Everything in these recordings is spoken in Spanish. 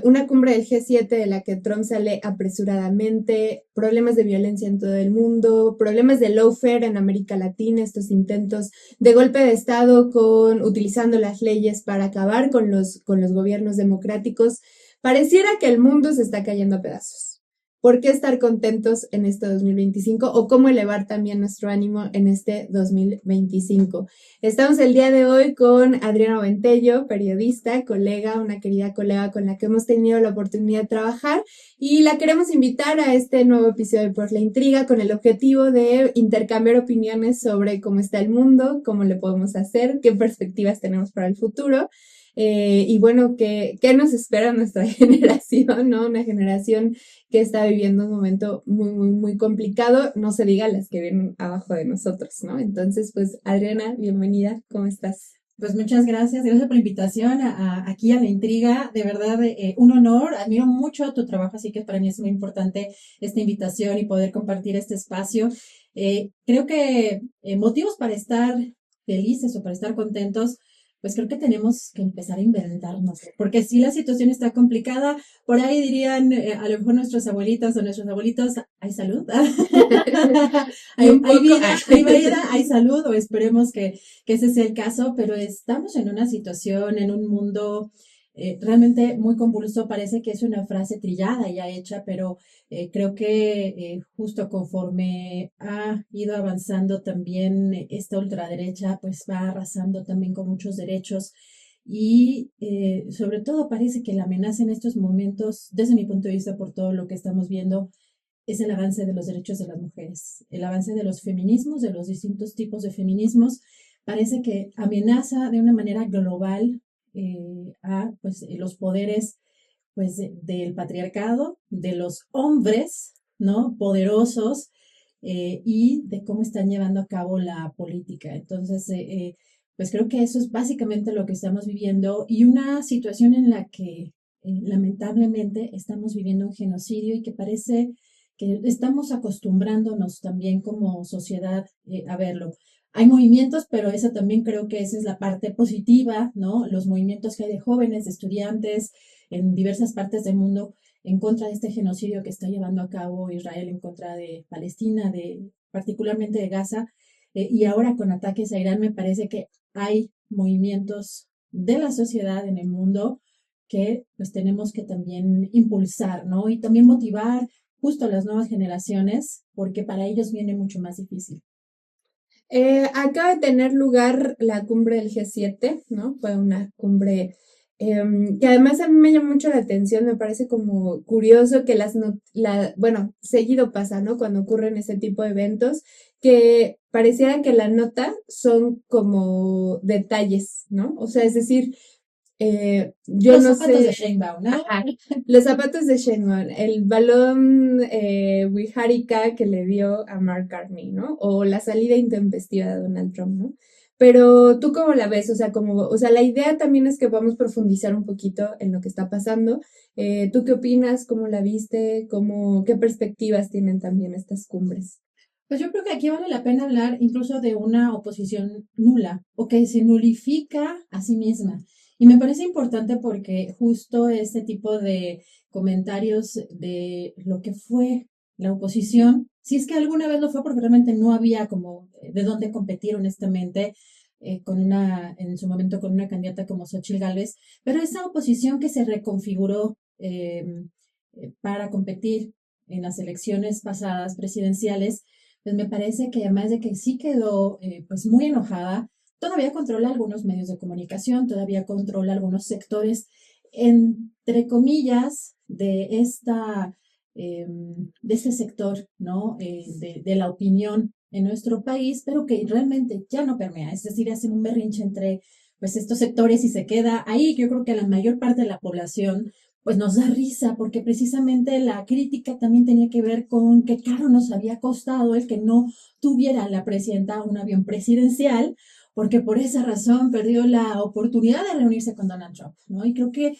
una cumbre del G7 de la que Trump sale apresuradamente, problemas de violencia en todo el mundo, problemas de lawfare en América Latina, estos intentos de golpe de Estado utilizando las leyes para acabar con los gobiernos democráticos. Pareciera que el mundo se está cayendo a pedazos. ¿Por qué estar contentos en este 2025 o cómo elevar también nuestro ánimo en este 2025? Estamos el día de hoy con Adriana Ventello, periodista, colega, una querida colega con la que hemos tenido la oportunidad de trabajar y la queremos invitar a este nuevo episodio de Por la Intriga con el objetivo de intercambiar opiniones sobre cómo está el mundo, cómo le podemos hacer, qué perspectivas tenemos para el futuro. Y bueno, ¿qué nos espera nuestra generación, ¿no? Una generación que está viviendo un momento muy, muy, muy complicado, no se diga las que vienen abajo de nosotros, ¿no? Entonces, pues, Adriana, bienvenida, ¿cómo estás? Pues muchas gracias por la invitación aquí a La Intriga, de verdad un honor, admiro mucho tu trabajo, así que para mí es muy importante esta invitación y poder compartir este espacio. Creo que motivos para estar felices o para estar contentos, pues creo que tenemos que empezar a inventarnos, porque si la situación está complicada, por ahí dirían a lo mejor nuestras abuelitas o nuestros abuelitos, hay salud, Y un hay poco, vida, hay salud, o esperemos que ese sea el caso, pero estamos en una situación, en un mundo realmente muy convulso. Parece que es una frase trillada ya hecha, pero creo que justo conforme ha ido avanzando también esta ultraderecha, pues va arrasando también con muchos derechos. Y sobre todo parece que la amenaza en estos momentos, desde mi punto de vista, por todo lo que estamos viendo, es el avance de los derechos de las mujeres, el avance de los feminismos, de los distintos tipos de feminismos. Parece que amenaza de una manera global a pues, los poderes pues, del patriarcado, de los hombres, ¿no? Poderosos y de cómo están llevando a cabo la política. Entonces, pues creo que eso es básicamente lo que estamos viviendo y una situación en la que lamentablemente estamos viviendo un genocidio y que parece que estamos acostumbrándonos también como sociedad a verlo. Hay movimientos, pero eso también creo que esa es la parte positiva, ¿no? Los movimientos que hay de jóvenes, de estudiantes en diversas partes del mundo en contra de este genocidio que está llevando a cabo Israel en contra de Palestina, particularmente de Gaza, y ahora con ataques a Irán me parece que hay movimientos de la sociedad en el mundo que pues tenemos que también impulsar, ¿no? Y también motivar justo a las nuevas generaciones, porque para ellos viene mucho más difícil. Acaba de tener lugar la cumbre del G7, ¿no? Fue una cumbre que además a mí me llama mucho la atención, me parece como curioso que bueno, seguido pasa, ¿no? Cuando ocurren ese tipo de eventos, que pareciera que la nota son como detalles, ¿no? O sea, es decir, yo Los no zapatos de sé, Sheinbaum, ¿no? ajá, los zapatos de Shenwan, el balón Wiharika que le dio a Mark Carney, ¿no? O la salida intempestiva de Donald Trump, ¿no? Pero tú cómo la ves, o sea, o sea, la idea también es que vamos a profundizar un poquito en lo que está pasando. ¿Tú qué opinas? ¿Cómo la viste? ¿Qué perspectivas tienen también estas cumbres? Pues yo creo que aquí vale la pena hablar incluso de una oposición nula o que se nulifica a sí misma. Y me parece importante porque justo este tipo de comentarios de lo que fue la oposición, si es que alguna vez lo fue porque realmente no había como de dónde competir honestamente en su momento con una candidata como Xochitl Gálvez, pero esa oposición que se reconfiguró para competir en las elecciones pasadas presidenciales, pues me parece que además de que sí quedó pues muy enojada, todavía controla algunos medios de comunicación, todavía controla algunos sectores, entre comillas, de ese sector, ¿no? De la opinión en nuestro país, pero que realmente ya no permea, es decir, hacen un berrinche entre pues estos sectores y se queda ahí. Yo creo que la mayor parte de la población pues nos da risa, porque precisamente la crítica también tenía que ver con qué caro nos había costado el que no tuviera la presidenta un avión presidencial, porque por esa razón perdió la oportunidad de reunirse con Donald Trump, ¿no? Y creo que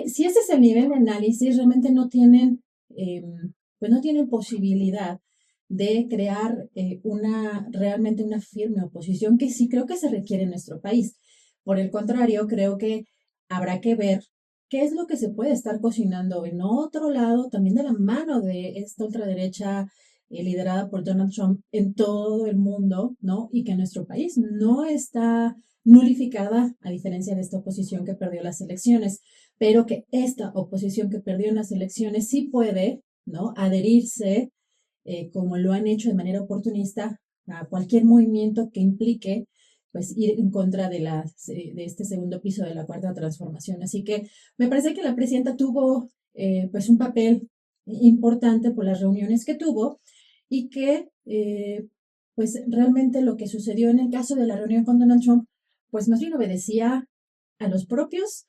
si ese es el nivel de análisis, realmente eh, pues no tienen posibilidad de crear realmente una firme oposición que sí creo que se requiere en nuestro país. Por el contrario, creo que habrá que ver ¿qué es lo que se puede estar cocinando en otro lado, también de la mano de esta ultraderecha liderada por Donald Trump en todo el mundo, ¿no? Y que nuestro país no está nulificada, a diferencia de esta oposición que perdió las elecciones, pero que esta oposición que perdió en las elecciones sí puede, ¿no? Adherirse, como lo han hecho de manera oportunista, a cualquier movimiento que implique pues ir en contra de este segundo piso de la cuarta transformación. Así que me parece que la presidenta tuvo pues un papel importante por las reuniones que tuvo y que pues realmente lo que sucedió en el caso de la reunión con Donald Trump, pues más bien obedecía a los propios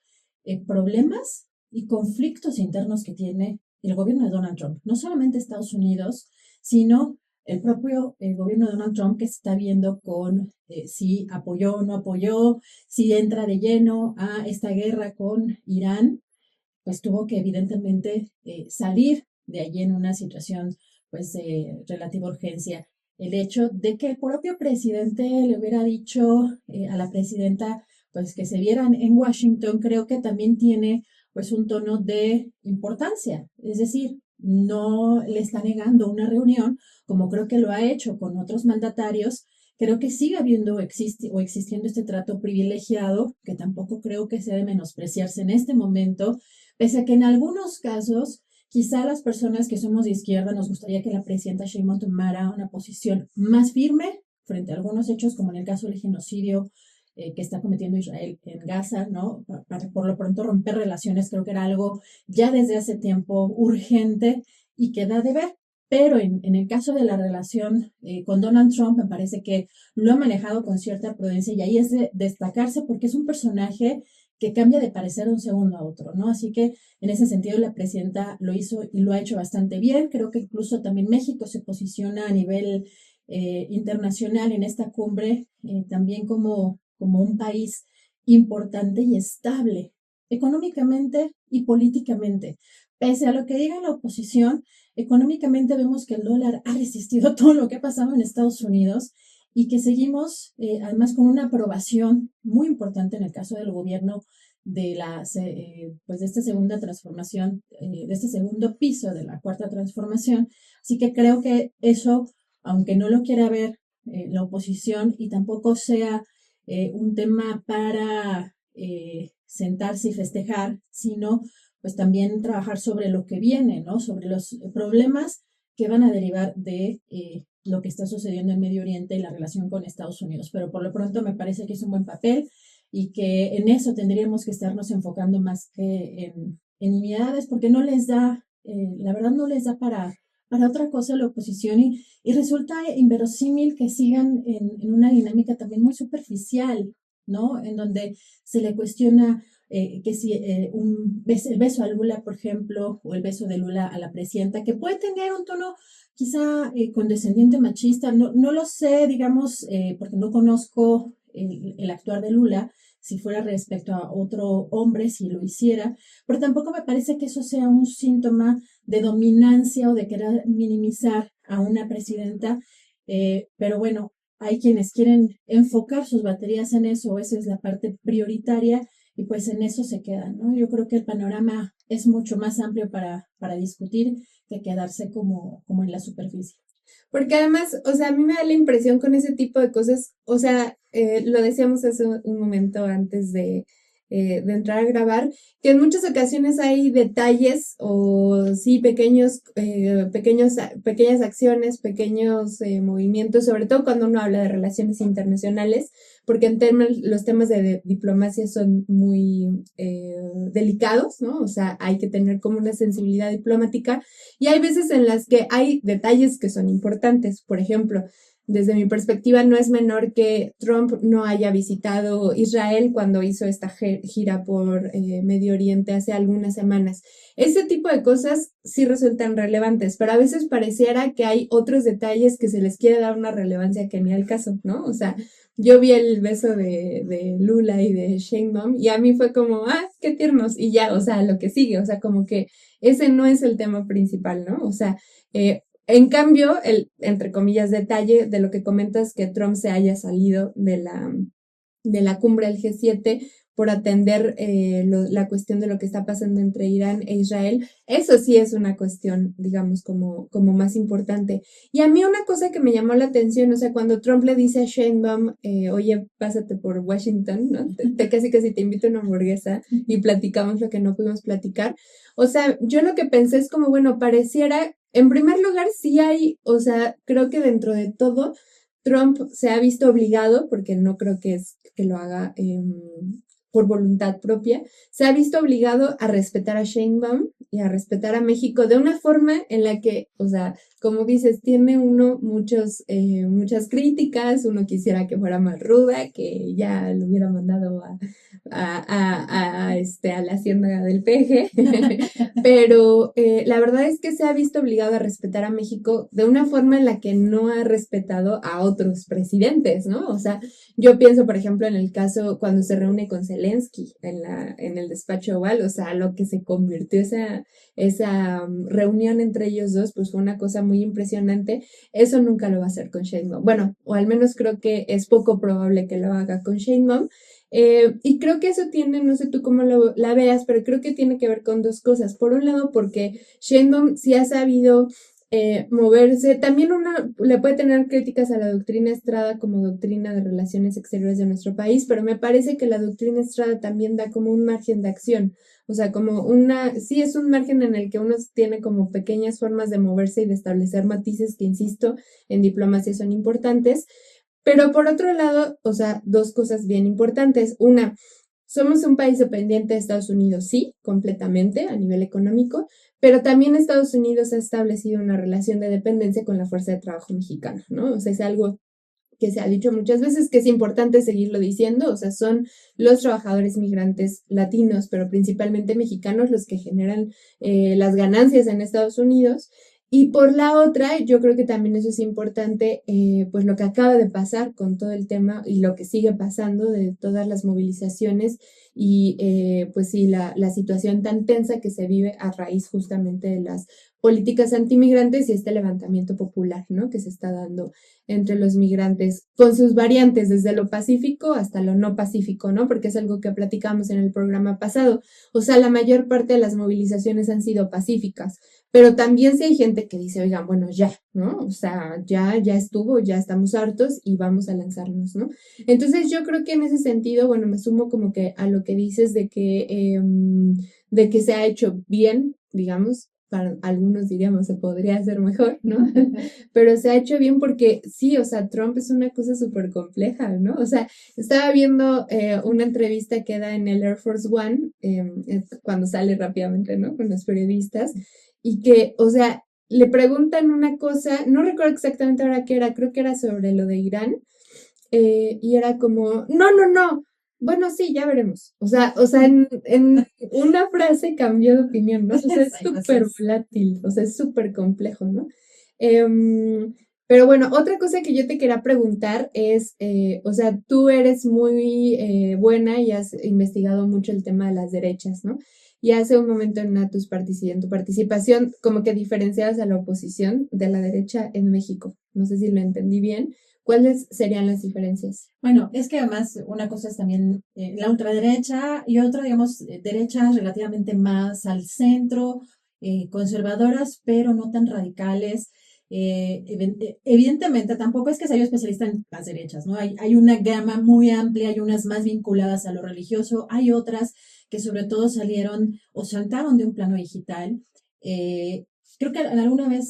problemas y conflictos internos que tiene el gobierno de Donald Trump, no solamente Estados Unidos, sino el propio gobierno de Donald Trump que se está viendo con si apoyó o no apoyó, si entra de lleno a esta guerra con Irán, pues tuvo que evidentemente salir de allí en una situación pues de relativa urgencia. El hecho de que el propio presidente le hubiera dicho a la presidenta pues que se vieran en Washington, creo que también tiene pues un tono de importancia, es decir, no le está negando una reunión, como creo que lo ha hecho con otros mandatarios. Creo que sigue habiendo existiendo este trato privilegiado, que tampoco creo que sea de menospreciarse en este momento, pese a que en algunos casos quizá las personas que somos de izquierda nos gustaría que la presidenta Sheinbaum tomara una posición más firme frente a algunos hechos, como en el caso del genocidio que está cometiendo Israel en Gaza, ¿no? Para por lo pronto romper relaciones, creo que era algo ya desde hace tiempo urgente y que da de ver. Pero en el caso de la relación con Donald Trump, me parece que lo ha manejado con cierta prudencia y ahí es de destacarse porque es un personaje que cambia de parecer de un segundo a otro, ¿no? Así que en ese sentido la presidenta lo hizo y lo ha hecho bastante bien. Creo que incluso también México se posiciona a nivel internacional en esta cumbre también como un país importante y estable económicamente y políticamente. Pese a lo que diga la oposición, económicamente vemos que el dólar ha resistido todo lo que ha pasado en Estados Unidos y que seguimos además con una aprobación muy importante en el caso del gobierno pues de esta segunda transformación, de este segundo piso de la cuarta transformación. Así que creo que eso, aunque no lo quiera ver la oposición y tampoco sea un tema para sentarse y festejar, sino pues también trabajar sobre lo que viene, ¿no? Sobre los problemas que van a derivar de lo que está sucediendo en Medio Oriente y la relación con Estados Unidos. Pero por lo pronto me parece que es un buen papel y que en eso tendríamos que estarnos enfocando más que en nimiedades, porque no les da, la verdad no les da para otra cosa la oposición y resulta inverosímil que sigan en una dinámica también muy superficial, ¿no? En donde se le cuestiona que si el beso a Lula, por ejemplo, o el beso de Lula a la presidenta, que puede tener un tono quizá condescendiente, machista, no lo sé, digamos, porque no conozco el actuar de Lula, si fuera respecto a otro hombre, si lo hiciera, pero tampoco me parece que eso sea un síntoma de dominancia o de querer minimizar a una presidenta, pero bueno, hay quienes quieren enfocar sus baterías en eso, esa es la parte prioritaria y pues en eso se quedan, ¿no? Yo creo que el panorama es mucho más amplio para discutir que quedarse como en la superficie. Porque además, o sea, a mí me da la impresión con ese tipo de cosas, o sea, lo decíamos hace un momento antes de entrar a grabar, que en muchas ocasiones hay detalles o sí, pequeñas acciones, pequeños movimientos, sobre todo cuando uno habla de relaciones internacionales, porque los temas de diplomacia son muy delicados, ¿no? O sea, hay que tener como una sensibilidad diplomática y hay veces en las que hay detalles que son importantes. Por ejemplo, desde mi perspectiva, no es menor que Trump no haya visitado Israel cuando hizo esta gira por Medio Oriente hace algunas semanas. Ese tipo de cosas sí resultan relevantes, pero a veces pareciera que hay otros detalles que se les quiere dar una relevancia que ni al caso, ¿no? O sea, yo vi el beso de Lula y de Sheinbaum y a mí fue como, qué tiernos, y ya, o sea, lo que sigue, o sea, como que ese no es el tema principal, ¿no? O sea, en cambio, el, entre comillas, detalle de lo que comentas que Trump se haya salido de la cumbre del G7, por atender la cuestión de lo que está pasando entre Irán e Israel. Eso sí es una cuestión, digamos, como más importante. Y a mí una cosa que me llamó la atención, o sea, cuando Trump le dice a Sheinbaum, oye, pásate por Washington, ¿no? Casi casi te invito a una hamburguesa y platicamos lo que no pudimos platicar. O sea, yo lo que pensé es como, bueno, pareciera, en primer lugar, sí hay, o sea, creo que dentro de todo, Trump se ha visto obligado, porque no creo que lo haga por voluntad propia, se ha visto obligado a respetar a Sheinbaum y a respetar a México de una forma en la que, o sea, como dices, tiene uno muchas críticas, uno quisiera que fuera más ruda, que ya lo hubiera mandado a la hacienda del peje, pero la verdad es que se ha visto obligado a respetar a México de una forma en la que no ha respetado a otros presidentes, ¿no? O sea, yo pienso, por ejemplo, en el caso cuando se reúne con Zelensky en el despacho oval, o sea, lo que se convirtió esa reunión entre ellos dos, pues fue una cosa muy impresionante. Eso nunca lo va a hacer con Sheinbaum. Bueno, o al menos creo que es poco probable que lo haga con Sheinbaum. Y creo que eso tiene, no sé tú cómo la veas, pero creo que tiene que ver con dos cosas. Por un lado, porque Sheinbaum sí ha sabido moverse. También le puede tener críticas a la doctrina Estrada como doctrina de relaciones exteriores de nuestro país, pero me parece que la doctrina Estrada también da como un margen de acción. O sea, sí es un margen en el que uno tiene como pequeñas formas de moverse y de establecer matices que, insisto, en diplomacia son importantes. Pero por otro lado, o sea, dos cosas bien importantes. Una, somos un país dependiente de Estados Unidos, sí, completamente a nivel económico, pero también Estados Unidos ha establecido una relación de dependencia con la fuerza de trabajo mexicana, ¿no? O sea, es algo que se ha dicho muchas veces que es importante seguirlo diciendo, o sea, son los trabajadores migrantes latinos, pero principalmente mexicanos los que generan las ganancias en Estados Unidos. Y por la otra, yo creo que también eso es importante, pues lo que acaba de pasar con todo el tema y lo que sigue pasando de todas las movilizaciones y pues sí, la situación tan tensa que se vive a raíz justamente de las políticas antimigrantes y este levantamiento popular, ¿no? Que se está dando entre los migrantes con sus variantes desde lo pacífico hasta lo no pacífico, ¿no? Porque es algo que platicamos en el programa pasado. O sea, la mayor parte de las movilizaciones han sido pacíficas, pero también sí hay gente que dice, oigan, bueno, ya, ¿no? O sea, ya estuvo, ya estamos hartos y vamos a lanzarnos, ¿no? Entonces yo creo que en ese sentido, bueno, me sumo como que a lo que dices de que se ha hecho bien, digamos, para algunos diríamos se podría hacer mejor, ¿no? Pero se ha hecho bien porque sí, o sea, Trump es una cosa súper compleja, ¿no? O sea, estaba viendo una entrevista que da en el Air Force One, cuando sale rápidamente, ¿no? Con los periodistas, y que, o sea, le preguntan una cosa, no recuerdo exactamente ahora qué era, creo que era sobre lo de Irán, y era como, no, bueno, sí, ya veremos. O sea, en una frase cambió de opinión, ¿no? O sea, es súper volátil, o sea, es súper complejo, ¿no? Pero bueno, otra cosa que yo te quería preguntar es, o sea, tú eres muy buena y has investigado mucho el tema de las derechas, ¿no? Y hace un momento en tu participación, como que diferenciabas a la oposición de la derecha en México. No sé si lo entendí bien. ¿Cuáles serían las diferencias? Bueno, es que además una cosa es también la ultraderecha y otra, digamos, derechas relativamente más al centro, conservadoras, pero no tan radicales. Evidentemente, tampoco es que sea yo especialista en las derechas, ¿no? Hay una gama muy amplia, hay unas más vinculadas a lo religioso, hay otras que sobre todo salieron o saltaron de un plano digital. Creo que alguna vez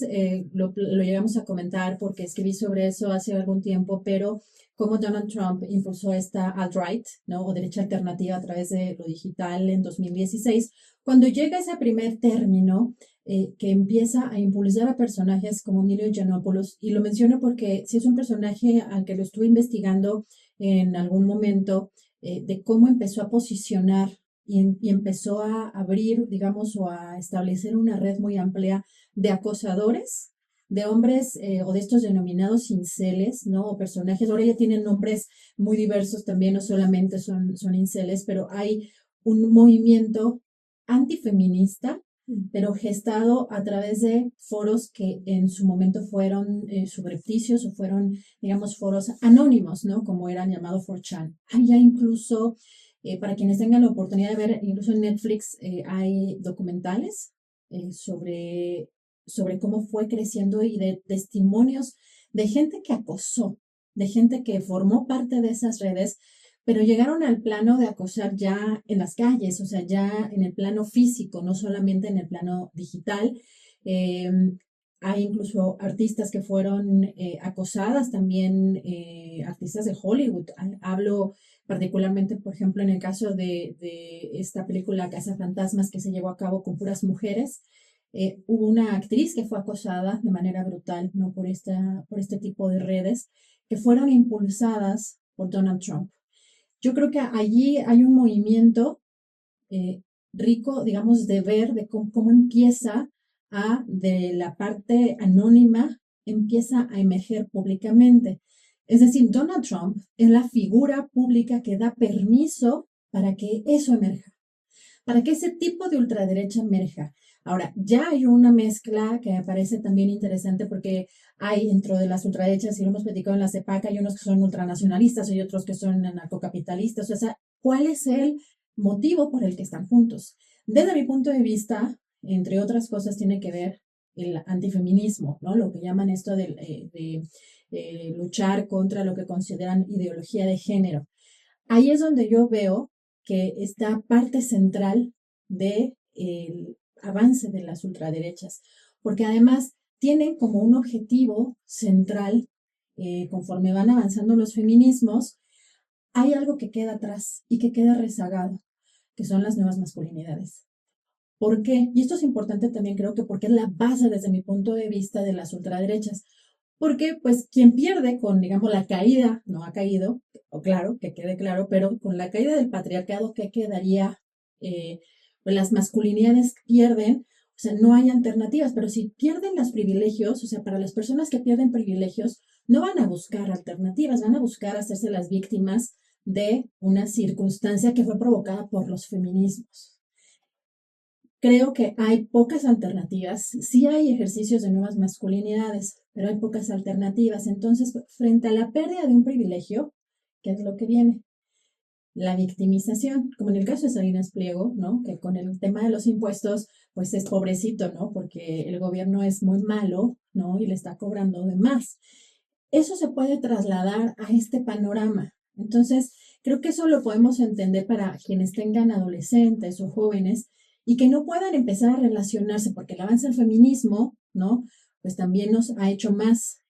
lo llegamos a comentar porque escribí sobre eso hace algún tiempo, pero cómo Donald Trump impulsó esta alt-right, ¿no? O derecha alternativa a través de lo digital en 2016. Cuando llega ese primer término, que empieza a impulsar a personajes como Emilio Yiannopoulos, y lo menciono porque sí es un personaje al que lo estuve investigando en algún momento, de cómo empezó a posicionar y empezó a abrir, digamos, o a establecer una red muy amplia de acosadores, de hombres o de estos denominados inceles, ¿no? O personajes, ahora ya tienen nombres muy diversos también, no solamente son inceles, pero hay un movimiento antifeminista, pero gestado a través de foros que en su momento fueron subrepticios o fueron, digamos, foros anónimos, ¿no? Como eran llamados 4chan. Hay ya incluso Para quienes tengan la oportunidad de ver, incluso en Netflix hay documentales sobre cómo fue creciendo y de testimonios de gente que acosó, de gente que formó parte de esas redes, pero llegaron al plano de acosar ya en las calles, o sea, ya en el plano físico, no solamente en el plano digital. Eh, Hay incluso artistas que fueron acosadas, también artistas de Hollywood. Hablo particularmente, por ejemplo, en el caso de esta película Casa Fantasmas que se llevó a cabo con puras mujeres. Hubo una actriz que fue acosada de manera brutal, ¿no? Por este tipo de redes que fueron impulsadas por Donald Trump. Yo creo que allí hay un movimiento eh, rico, digamos, de ver de cómo empieza de la parte anónima, empieza a emerger públicamente. Es decir, Donald Trump es la figura pública que da permiso para que eso emerja, para que ese tipo de ultraderecha emerja. Ahora, ya hay una mezcla que me parece también interesante porque hay dentro de las ultraderechas, y lo hemos platicado en la CEPAC, hay unos que son ultranacionalistas y otros que son anarcocapitalistas. O sea, ¿cuál es el motivo por el que están juntos? Desde mi punto de vista, entre otras cosas, tiene que ver el antifeminismo, ¿no? Lo que llaman esto de luchar contra lo que consideran ideología de género. Ahí es donde yo veo que está parte central del avance de las ultraderechas, porque además tienen como un objetivo central, conforme van avanzando los feminismos, hay algo que queda atrás y que queda rezagado, que son las nuevas masculinidades. ¿Por qué? Y esto es importante también, creo que porque es la base desde mi punto de vista de las ultraderechas. Porque, pues, quien pierde con, digamos, la caída, no ha caído, o claro, que quede claro, pero con la caída del patriarcado, ¿qué quedaría? Pues las masculinidades pierden, o sea, no hay alternativas, pero si pierden los privilegios, o sea, para las personas que pierden privilegios, no van a buscar alternativas, van a buscar hacerse las víctimas de una circunstancia que fue provocada por los feminismos. Creo que hay pocas alternativas. Sí hay ejercicios de nuevas masculinidades, pero hay pocas alternativas. Entonces, frente a la pérdida de un privilegio, ¿qué es lo que viene? La victimización, como en el caso de Salinas Pliego, ¿no? Que con el tema de los impuestos, pues es pobrecito, ¿no? Porque el gobierno es muy malo, ¿no? Y le está cobrando de más. Eso se puede trasladar a este panorama. Entonces, creo que eso lo podemos entender para quienes tengan adolescentes o jóvenes y que no puedan empezar a relacionarse, porque el avance del feminismo, ¿no? Pues también nos ha hecho más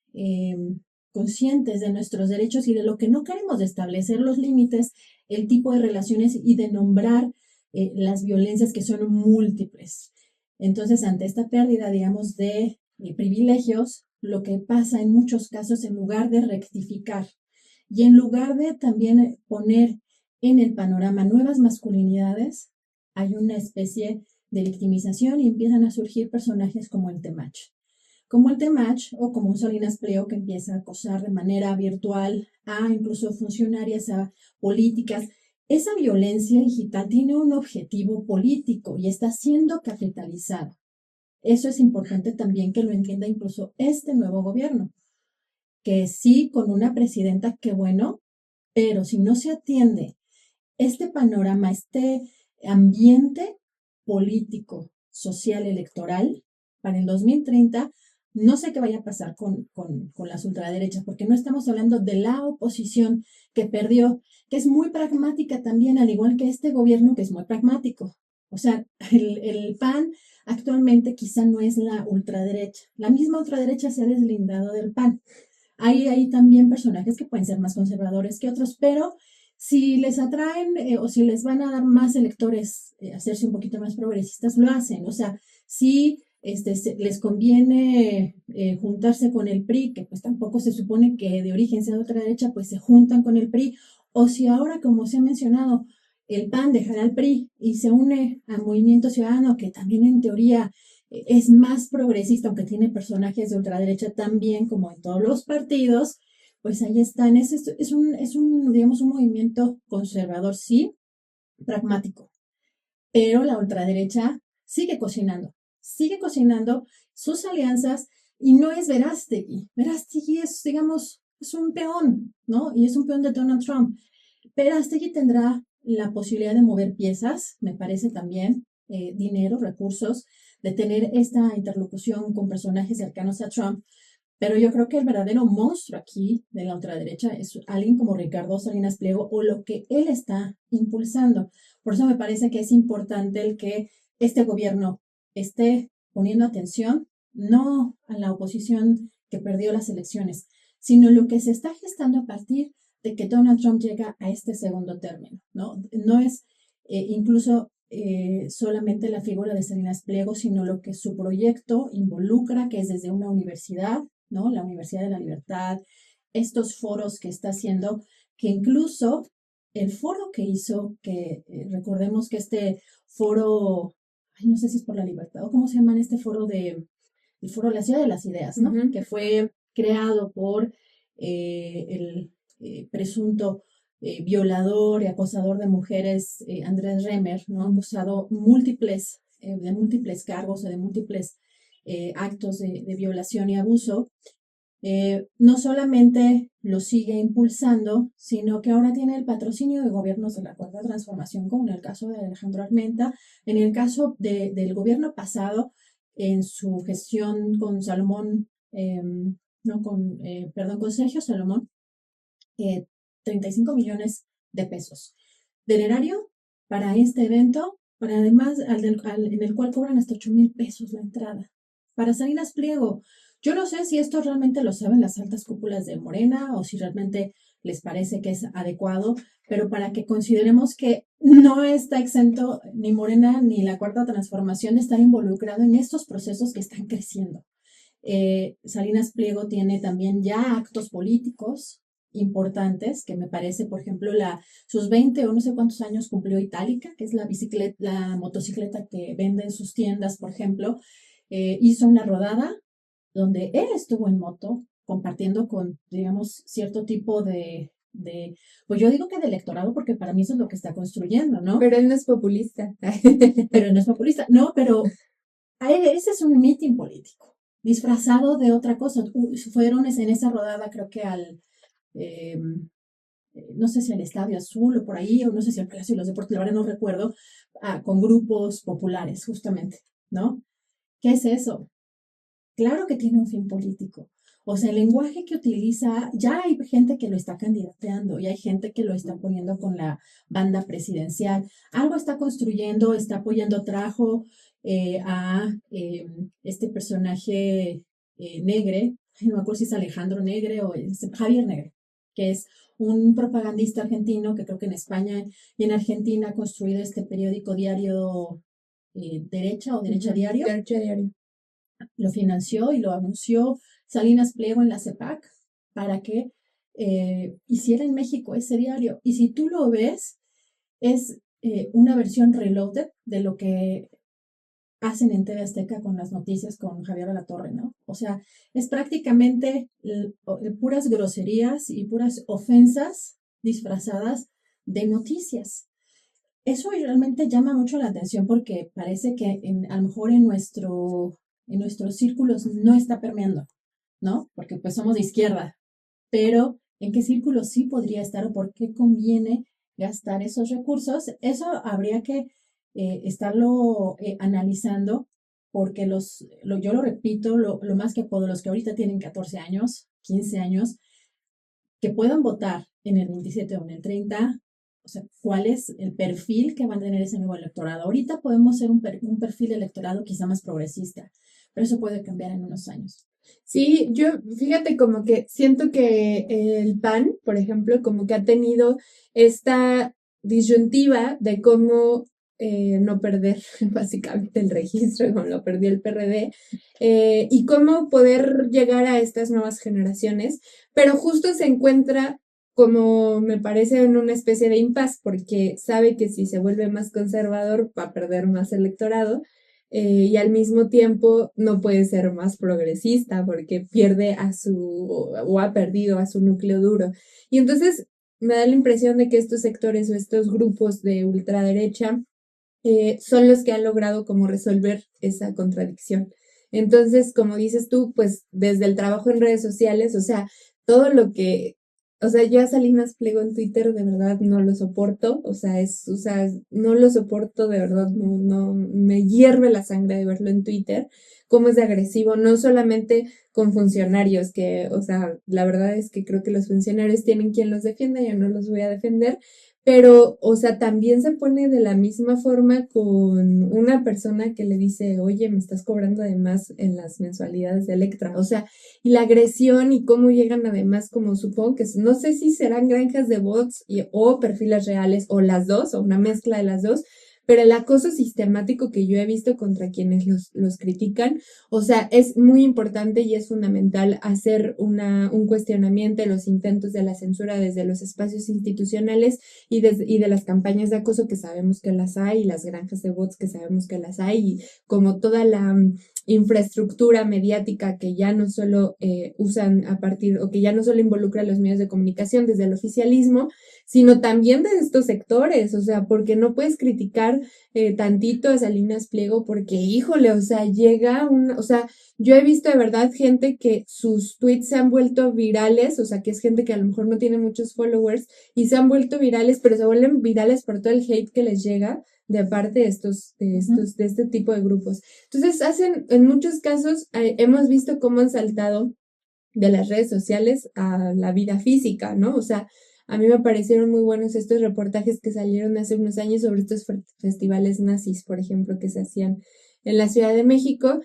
conscientes de nuestros derechos y de lo que no queremos, de establecer los límites, el tipo de relaciones y de nombrar las violencias que son múltiples. Entonces, ante esta pérdida, digamos, de privilegios, lo que pasa en muchos casos, en lugar de rectificar y en lugar de también poner en el panorama nuevas masculinidades, hay una especie de victimización y empiezan a surgir personajes como el Temach. Como el Temach o como un Salinas Pliego que empieza a acosar de manera virtual a incluso funcionarias, a políticas. Esa violencia digital tiene un objetivo político y está siendo capitalizada. Eso es importante también que lo entienda incluso este nuevo gobierno, que sí, con una presidenta, qué bueno, pero si no se atiende este panorama, este ambiente político, social, electoral, para el 2030, no sé qué vaya a pasar con las ultraderechas, porque no estamos hablando de la oposición que perdió, que es muy pragmática también, al igual que este gobierno que es muy pragmático. O sea, el PAN actualmente quizá no es la ultraderecha. La misma ultraderecha se ha deslindado del PAN. Hay también personajes que pueden ser más conservadores que otros, pero si les atraen o si les van a dar más electores, hacerse un poquito más progresistas, lo hacen. O sea, si les conviene juntarse con el PRI, que pues tampoco se supone que de origen sea de otra derecha, pues se juntan con el PRI. O si ahora, como se ha mencionado, el PAN dejará al PRI y se une al Movimiento Ciudadano, que también en teoría es más progresista, aunque tiene personajes de ultraderecha también, como en todos los partidos, pues ahí están. Digamos, un movimiento conservador, sí, pragmático, pero la ultraderecha sigue cocinando sus alianzas y no es Verástegui. Verástegui es, digamos, es un peón, ¿no? Y es un peón de Donald Trump. Verástegui tendrá la posibilidad de mover piezas, me parece también, dinero, recursos, de tener esta interlocución con personajes cercanos a Trump. Pero yo creo que el verdadero monstruo aquí de la ultraderecha es alguien como Ricardo Salinas Pliego o lo que él está impulsando. Por eso me parece que es importante el que este gobierno esté poniendo atención no a la oposición que perdió las elecciones, sino lo que se está gestando a partir de que Donald Trump llega a este segundo término, ¿no? No es incluso solamente la figura de Salinas Pliego, sino lo que su proyecto involucra, que es desde una universidad, ¿no? La Universidad de la Libertad, estos foros que está haciendo, que incluso el foro que hizo, que recordemos que este foro, ay, no sé si es por la libertad o cómo se llama este foro el foro de la Ciudad de las Ideas, ¿no? Ujú. Que fue creado por el presunto violador y acosador de mujeres, Andrés Remer, ¿no? Acusado de múltiples cargos o de múltiples actos de violación y abuso. No solamente lo sigue impulsando, sino que ahora tiene el patrocinio de gobiernos de la Cuarta Transformación, como en el caso de Alejandro Armenta, en el caso del gobierno pasado, en su gestión con Salomón, no con, perdón, con Sergio Salomón, 35 millones de pesos del erario para este evento, para además en el cual cobran hasta 8,000 pesos la entrada. Para Salinas Pliego, yo no sé si esto realmente lo saben las altas cúpulas de Morena o si realmente les parece que es adecuado, pero para que consideremos que no está exento ni Morena ni la Cuarta Transformación de estar involucrado en estos procesos que están creciendo. Salinas Pliego tiene también ya actos políticos importantes, que me parece, por ejemplo, sus 20 o no sé cuántos años cumplió Itálica, que es la motocicleta que vende en sus tiendas, por ejemplo, hizo una rodada donde él estuvo en moto compartiendo con, digamos, cierto tipo pues yo digo que de electorado, porque para mí eso es lo que está construyendo, ¿no? Pero él no es populista. Pero no es populista, no, pero ese es un mitin político, disfrazado de otra cosa. Fueron en esa rodada, creo que eh, no sé si al Estadio Azul o por ahí, o no sé si al Palacio de los Deportes, la verdad no recuerdo, con grupos populares, justamente, ¿no? ¿Qué es eso? Claro que tiene un fin político. O sea, el lenguaje que utiliza, ya hay gente que lo está candidateando y hay gente que lo está poniendo con la banda presidencial. Algo está construyendo, está apoyando, trajo a este personaje Negre, ay, no me acuerdo si es Alejandro Negre o es Javier Negre, que es un propagandista argentino que creo que en España y en Argentina ha construido este periódico diario Derecha o Derecha Diario. Derecho diario. Lo financió y lo anunció Salinas Pliego en la CEPAC para que hiciera en México ese diario. Y si tú lo ves, es una versión reloaded de lo que hacen en TV Azteca con las noticias con Javier Alatorre, ¿no? O sea, es prácticamente puras groserías y puras ofensas disfrazadas de noticias. Eso realmente llama mucho la atención porque parece que a lo mejor en nuestros círculos no está permeando, ¿no? Porque pues somos de izquierda, pero ¿en qué círculos sí podría estar o por qué conviene gastar esos recursos? Eso habría que estarlo analizando porque yo lo repito, lo más que puedo, los que ahorita tienen 14 años, 15 años, que puedan votar en el 27 o en el 30, o sea, ¿cuál es el perfil que van a tener ese nuevo electorado? Ahorita podemos ser un perfil de electorado quizá más progresista, pero eso puede cambiar en unos años. Sí, yo fíjate como que siento que el PAN, por ejemplo, como que ha tenido esta disyuntiva de cómo no perder básicamente el registro, como lo perdió el PRD, y cómo poder llegar a estas nuevas generaciones, pero justo se encuentra como me parece en una especie de impas, porque sabe que si se vuelve más conservador va a perder más electorado y al mismo tiempo no puede ser más progresista porque pierde o ha perdido a su núcleo duro. Y entonces me da la impresión de que estos sectores o estos grupos de ultraderecha son los que han logrado como resolver esa contradicción. Entonces, como dices tú, pues desde el trabajo en redes sociales, o sea, todo lo que o sea, yo a Salinas Pliego en Twitter de verdad no lo soporto, o sea, no lo soporto de verdad, me hierve la sangre de verlo en Twitter, cómo es de agresivo, no solamente con funcionarios, que, o sea, la verdad es que creo que los funcionarios tienen quien los defienda, yo no los voy a defender, pero, o sea, también se pone de la misma forma con una persona que le dice, oye, me estás cobrando además en las mensualidades de Electra, o sea, y la agresión y cómo llegan además, como supongo que no sé si serán granjas de bots o perfiles reales o las dos o una mezcla de las dos, pero el acoso sistemático que yo he visto contra quienes los critican, o sea, es muy importante y es fundamental hacer un cuestionamiento de los intentos de la censura desde los espacios institucionales y de las campañas de acoso que sabemos que las hay, y las granjas de bots que sabemos que las hay, y como toda la infraestructura mediática que ya no solo usan a partir, o que ya no solo involucra a los medios de comunicación desde el oficialismo, sino también de estos sectores, o sea, porque no puedes criticar tantito a Salinas Pliego porque, híjole, o sea, o sea, yo he visto de verdad gente que sus tweets se han vuelto virales, o sea, que es gente que a lo mejor no tiene muchos followers y se han vuelto virales, pero se vuelven virales por todo el hate que les llega de parte de este tipo de grupos. Entonces, en muchos casos, hemos visto cómo han saltado de las redes sociales a la vida física, ¿no? O sea, a mí me parecieron muy buenos estos reportajes que salieron hace unos años sobre estos festivales nazis, por ejemplo, que se hacían en la Ciudad de México.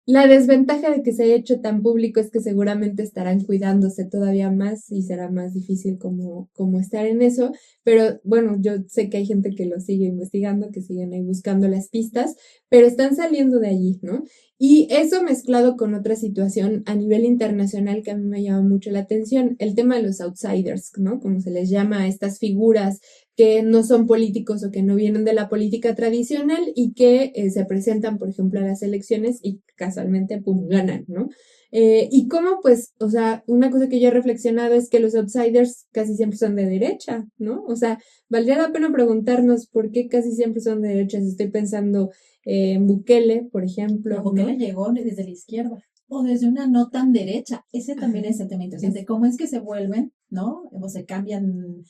La desventaja de que se haya hecho tan público es que seguramente estarán cuidándose todavía más y será más difícil como estar en eso, pero bueno, yo sé que hay gente que lo sigue investigando, que siguen ahí buscando las pistas, pero están saliendo de allí, ¿no? Y eso mezclado con otra situación a nivel internacional que a mí me llama mucho la atención, el tema de los outsiders, ¿no? Como se les llama a estas figuras que no son políticos o que no vienen de la política tradicional y que se presentan, por ejemplo, a las elecciones y casualmente, pum, ganan, ¿no? Y cómo, pues, o sea, una cosa que yo he reflexionado es que los outsiders casi siempre son de derecha, ¿no? O sea, valdría la pena preguntarnos por qué casi siempre son de derecha. Estoy pensando en Bukele, por ejemplo, Pero Bukele ¿no? llegó desde la izquierda o desde una no tan derecha. Ese también es el tema interesante. ¿Cómo es que se vuelven, ¿no? O se cambian,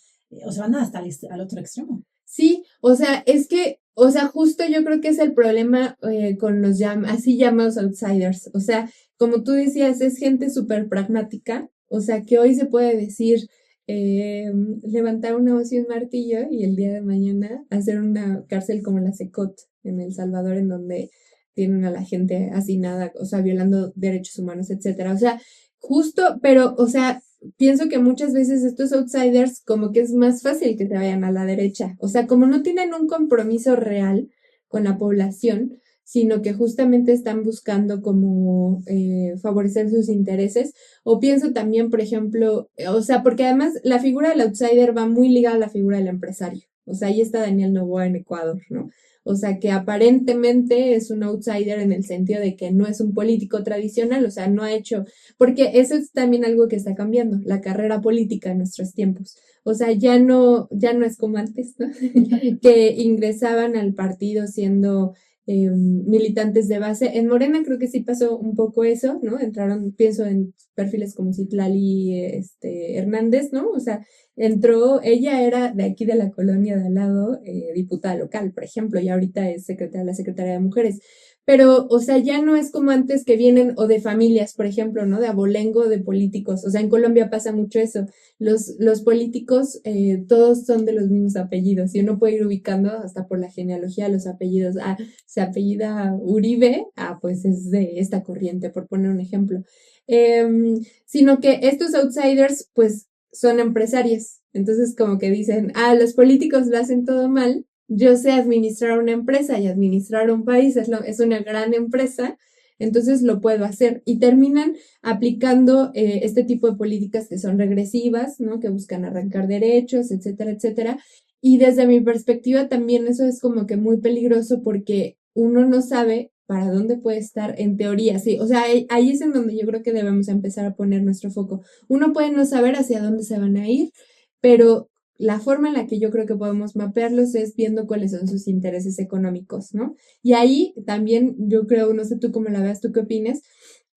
o se van hasta al otro extremo? Sí, o sea, es que, o sea, justo yo creo que es el problema con los así llamados outsiders. O sea, como tú decías, es gente súper pragmática. O sea, que hoy se puede decir levantar una hoz y un martillo y el día de mañana hacer una cárcel como la Secot en El Salvador, en donde tienen a la gente hacinada, o sea, violando derechos humanos, etcétera. O sea, justo, pero, o sea, pienso que muchas veces estos outsiders como que es más fácil que se vayan a la derecha. O sea, como no tienen un compromiso real con la población, sino que justamente están buscando como favorecer sus intereses. O pienso también, por ejemplo, o sea, porque además la figura del outsider va muy ligada a la figura del empresario. O sea, ahí está Daniel Noboa en Ecuador, ¿no? O sea, que aparentemente es un outsider en el sentido de que no es un político tradicional, o sea, no ha hecho, porque eso es también algo que está cambiando, la carrera política en nuestros tiempos. O sea, ya no es como antes, ¿no? Que ingresaban al partido siendo militantes de base. En Morena creo que sí pasó un poco eso, ¿no? Entraron, pienso en perfiles como Citlali Hernández, ¿no? O sea, entró, ella era de aquí de la colonia de al lado, diputada local, por ejemplo, y ahorita es la secretaria de Mujeres. Pero, o sea, ya no es como antes que vienen, o de familias, por ejemplo, ¿no? De abolengo de políticos. O sea, en Colombia pasa mucho eso. Los políticos, todos son de los mismos apellidos, y uno puede ir ubicando hasta por la genealogía los apellidos. Ah, se apellida Uribe, pues es de esta corriente, por poner un ejemplo. Sino que estos outsiders, pues, son empresarios. Entonces, como que dicen, los políticos lo hacen todo mal, yo sé administrar una empresa y administrar un país, es una gran empresa, entonces lo puedo hacer. Y terminan aplicando este tipo de políticas que son regresivas, ¿no? Que buscan arrancar derechos, etcétera, etcétera. Y desde mi perspectiva también eso es como que muy peligroso porque uno no sabe para dónde puede estar en teoría, sí. O sea, ahí es en donde yo creo que debemos empezar a poner nuestro foco. Uno puede no saber hacia dónde se van a ir, pero la forma en la que yo creo que podemos mapearlos es viendo cuáles son sus intereses económicos, ¿no? Y ahí también yo creo, no sé tú cómo la veas, tú qué opinas,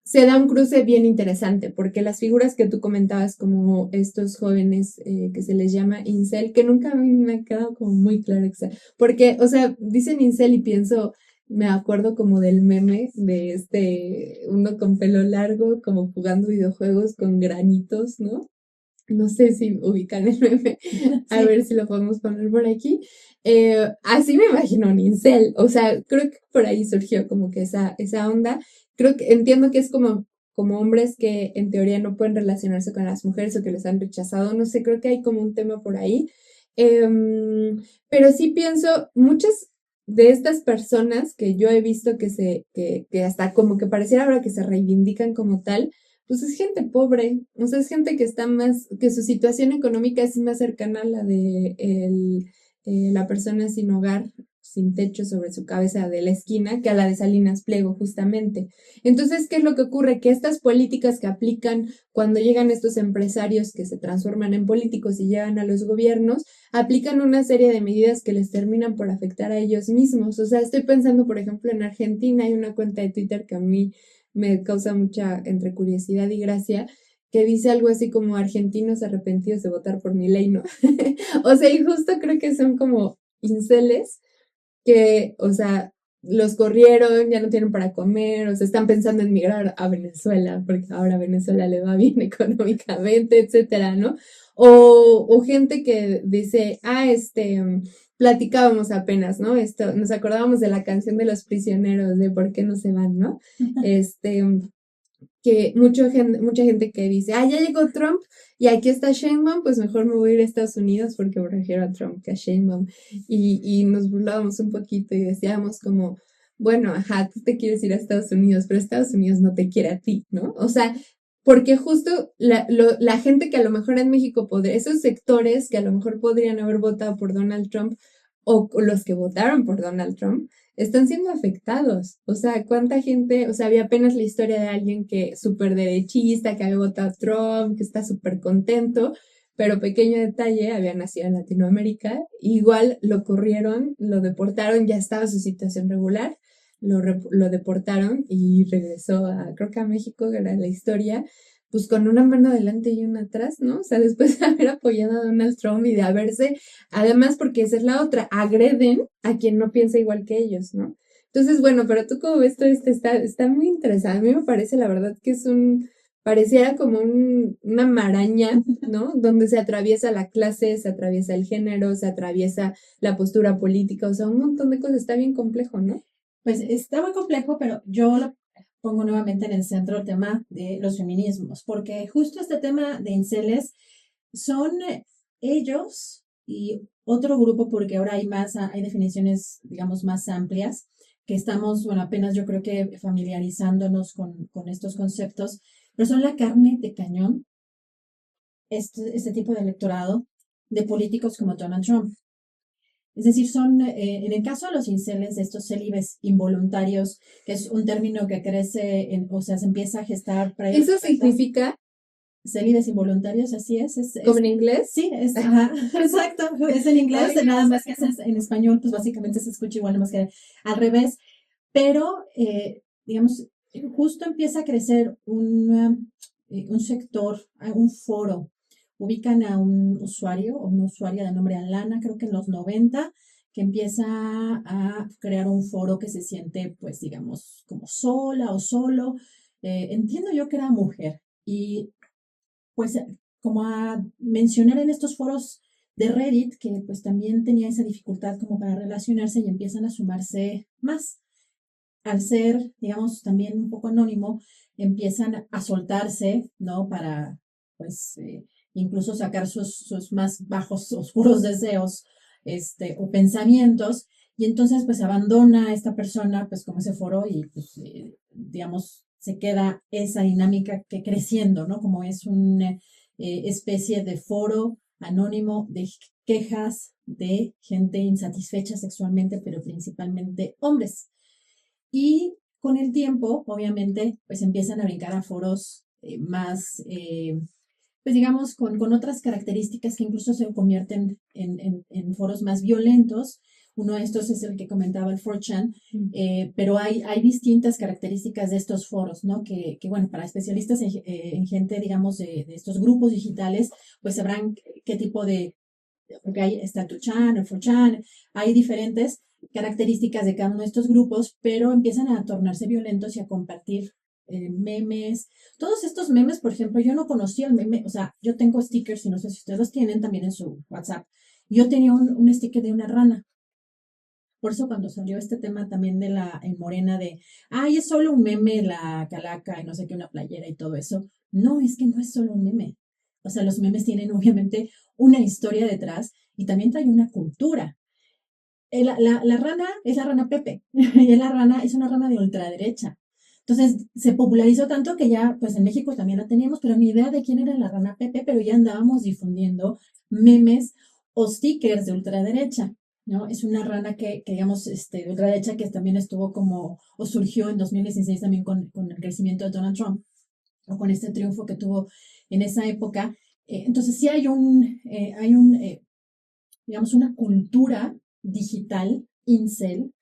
se da un cruce bien interesante, porque las figuras que tú comentabas, como estos jóvenes que se les llama incel, que nunca a mí me ha quedado como muy claro, porque, o sea, dicen incel y pienso, me acuerdo como del meme de uno con pelo largo, como jugando videojuegos con granitos, ¿no? No sé si ubican el meme, a Sí. ver si lo podemos poner por aquí. Así me imagino un incel, o sea, creo que por ahí surgió como que esa onda. Creo que entiendo que es como hombres que en teoría no pueden relacionarse con las mujeres o que les han rechazado, no sé, creo que hay como un tema por ahí. Pero sí pienso, muchas de estas personas que yo he visto que hasta como que pareciera ahora que se reivindican como tal, pues es gente pobre, o sea, es gente que está más, que su situación económica es más cercana a la de la persona sin hogar, sin techo sobre su cabeza de la esquina, que a la de Salinas Pliego, justamente. Entonces, ¿qué es lo que ocurre? Que estas políticas que aplican cuando llegan estos empresarios que se transforman en políticos y llegan a los gobiernos, aplican una serie de medidas que les terminan por afectar a ellos mismos. O sea, estoy pensando, por ejemplo, en Argentina, hay una cuenta de Twitter que a mí me causa mucha entre curiosidad y gracia, que dice algo así como argentinos arrepentidos de votar por Milei, ¿no? O sea, y justo creo que son como inceles que, o sea, los corrieron, ya no tienen para comer, o sea, están pensando en migrar a Venezuela, porque ahora a Venezuela le va bien económicamente, etcétera, ¿no? O gente que dice, platicábamos apenas, ¿no? Nos acordábamos de la canción de los prisioneros, de por qué no se van, ¿no? Este, que mucha gente que dice, ya llegó Trump y aquí está Sheinbaum, pues mejor me voy a ir a Estados Unidos porque prefiero a Trump que a Sheinbaum. Y nos burlábamos un poquito y decíamos como, bueno, ajá, tú te quieres ir a Estados Unidos, pero Estados Unidos no te quiere a ti, ¿no? O sea, porque justo la gente que a lo mejor en México podría, esos sectores que a lo mejor podrían haber votado por Donald Trump o los que votaron por Donald Trump, están siendo afectados. O sea, cuánta gente, o sea, había apenas la historia de alguien que súper derechista, que había votado a Trump, que está súper contento, pero pequeño detalle, había nacido en Latinoamérica, igual lo corrieron, lo deportaron, ya estaba su situación regular, lo deportaron y regresó creo que a México, que era la historia, pues con una mano adelante y una atrás, ¿no? O sea, después de haber apoyado a Donald Trump y de haberse, además, porque esa es la otra, agreden a quien no piensa igual que ellos, ¿no? Entonces, bueno, pero tú como ves todo esto está muy interesante. A mí me parece, la verdad, que pareciera como una maraña, ¿no? Donde se atraviesa la clase, se atraviesa el género, se atraviesa la postura política, o sea, un montón de cosas. Está bien complejo, ¿no? Pues está muy complejo, pero yo lo pongo nuevamente en el centro el tema de los feminismos, porque justo este tema de inceles son ellos y otro grupo, porque ahora hay definiciones, digamos, más amplias, que estamos, bueno, apenas yo creo que familiarizándonos con estos conceptos, pero son la carne de cañón, este tipo de electorado de políticos como Donald Trump. Es decir, son, en el caso de los inceles, de estos célibes involuntarios, que es un término que crece, o sea, se empieza a gestar para ellos. Eso significa, Célibes involuntarios, así como en inglés. sí, ajá, exacto, es en inglés, Ay, nada más que es en español, pues básicamente se escucha igual, nada más que al revés, pero, digamos, justo empieza a crecer un sector, un foro. Ubican a un usuario o una usuaria de nombre Alana, creo que en los 90, que empieza a crear un foro que se siente, pues, digamos, como sola o solo. Entiendo yo que era mujer y, pues, como a mencionar en estos foros de Reddit, que pues también tenía esa dificultad como para relacionarse y empiezan a sumarse más al ser, digamos, también un poco anónimo, empiezan a soltarse, ¿no? Para, pues, incluso sacar sus más bajos, oscuros deseos, o pensamientos, y entonces, pues, abandona a esta persona, pues, como ese foro, y, pues, digamos, se queda esa dinámica que creciendo, ¿no? Como es una especie de foro anónimo de quejas de gente insatisfecha sexualmente, pero principalmente hombres. Y con el tiempo, obviamente, pues empiezan a brincar a foros más, pues digamos, con otras características que incluso se convierten en foros más violentos Uno de estos es el que comentaba el 4chan, pero hay distintas características de estos foros, ¿no? Bueno, para especialistas en gente, digamos, de estos grupos digitales, pues sabrán qué tipo de, porque ahí está el 2chan, el 4chan, hay diferentes características de cada uno de estos grupos, pero empiezan a tornarse violentos y a compartir memes. Todos estos memes, por ejemplo, yo no conocía el meme, o sea, yo tengo stickers y no sé si ustedes los tienen también en su WhatsApp. Yo tenía un sticker de una rana. Por eso cuando salió este tema también de la en Morena de, ay, es solo un meme la calaca y no sé qué, una playera y todo eso. No, es que no es solo un meme. O sea, los memes tienen obviamente una historia detrás y también trae una cultura. La rana es la rana Pepe y es una rana de ultraderecha. Entonces se popularizó tanto que ya, pues en México también la teníamos, pero ni idea de quién era la rana Pepe, pero ya andábamos difundiendo memes o stickers de ultraderecha, ¿no? Es una rana que digamos, de ultraderecha que también estuvo como, o surgió en 2016 también con el crecimiento de Donald Trump, o con este triunfo que tuvo en esa época. Entonces sí digamos, una cultura digital, incel,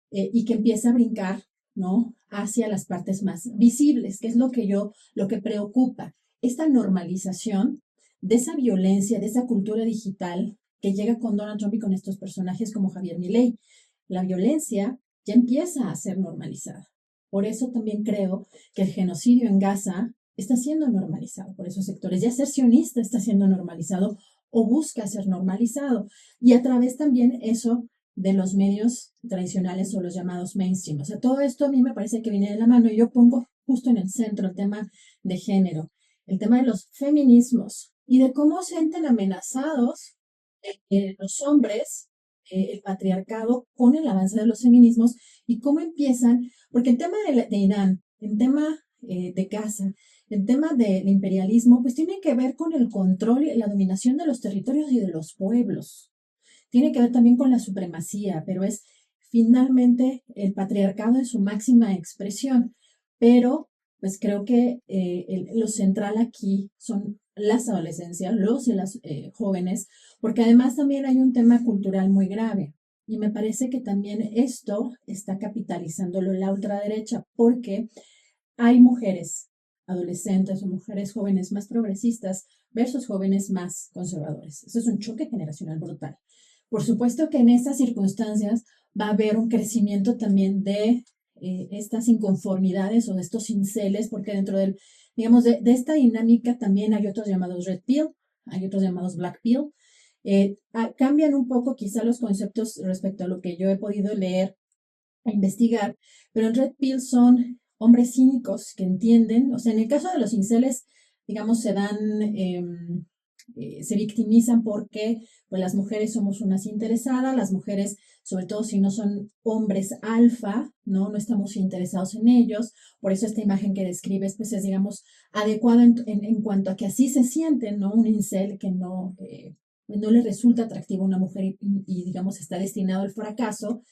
y que empieza a brincar, ¿no? Hacia las partes más visibles, que es lo que preocupa, esta normalización de esa violencia, de esa cultura digital que llega con Donald Trump y con estos personajes como Javier Milei. La violencia ya empieza a ser normalizada. Por eso también creo que el genocidio en Gaza está siendo normalizado por esos sectores. Ya ser sionista está siendo normalizado o busca ser normalizado. Y a través también eso de los medios tradicionales o los llamados mainstream. O sea, todo esto a mí me parece que viene de la mano y yo pongo justo en el centro el tema de género, el tema de los feminismos y de cómo se sienten amenazados los hombres, el patriarcado, con el avance de los feminismos y cómo empiezan, porque el tema de Irán, el tema de Gaza, el tema del imperialismo, pues tiene que ver con el control y la dominación de los territorios y de los pueblos. Tiene que ver también con la supremacía, pero es finalmente el patriarcado en su máxima expresión. Pero pues creo que lo central aquí son las adolescencias, los y las jóvenes, porque además también hay un tema cultural muy grave. Y me parece que también esto está capitalizándolo la ultraderecha, porque hay mujeres adolescentes o mujeres jóvenes más progresistas versus jóvenes más conservadores. Eso es un choque generacional brutal. Por supuesto que en estas circunstancias va a haber un crecimiento también de estas inconformidades o de estos inceles, porque dentro digamos, de esta dinámica también hay otros llamados red pill, hay otros llamados black pill. Cambian un poco quizá los conceptos respecto a lo que yo he podido leer e investigar, pero en red pill son hombres cínicos que entienden, o sea, en el caso de los inceles, digamos, se victimizan porque pues, las mujeres somos unas interesadas, las mujeres, sobre todo si no son hombres alfa, ¿no? No estamos interesados en ellos, por eso esta imagen que describes, pues es, digamos, adecuada en cuanto a que así se sienten, ¿no? Un incel que no le resulta atractivo a una mujer digamos, está destinado al fracaso.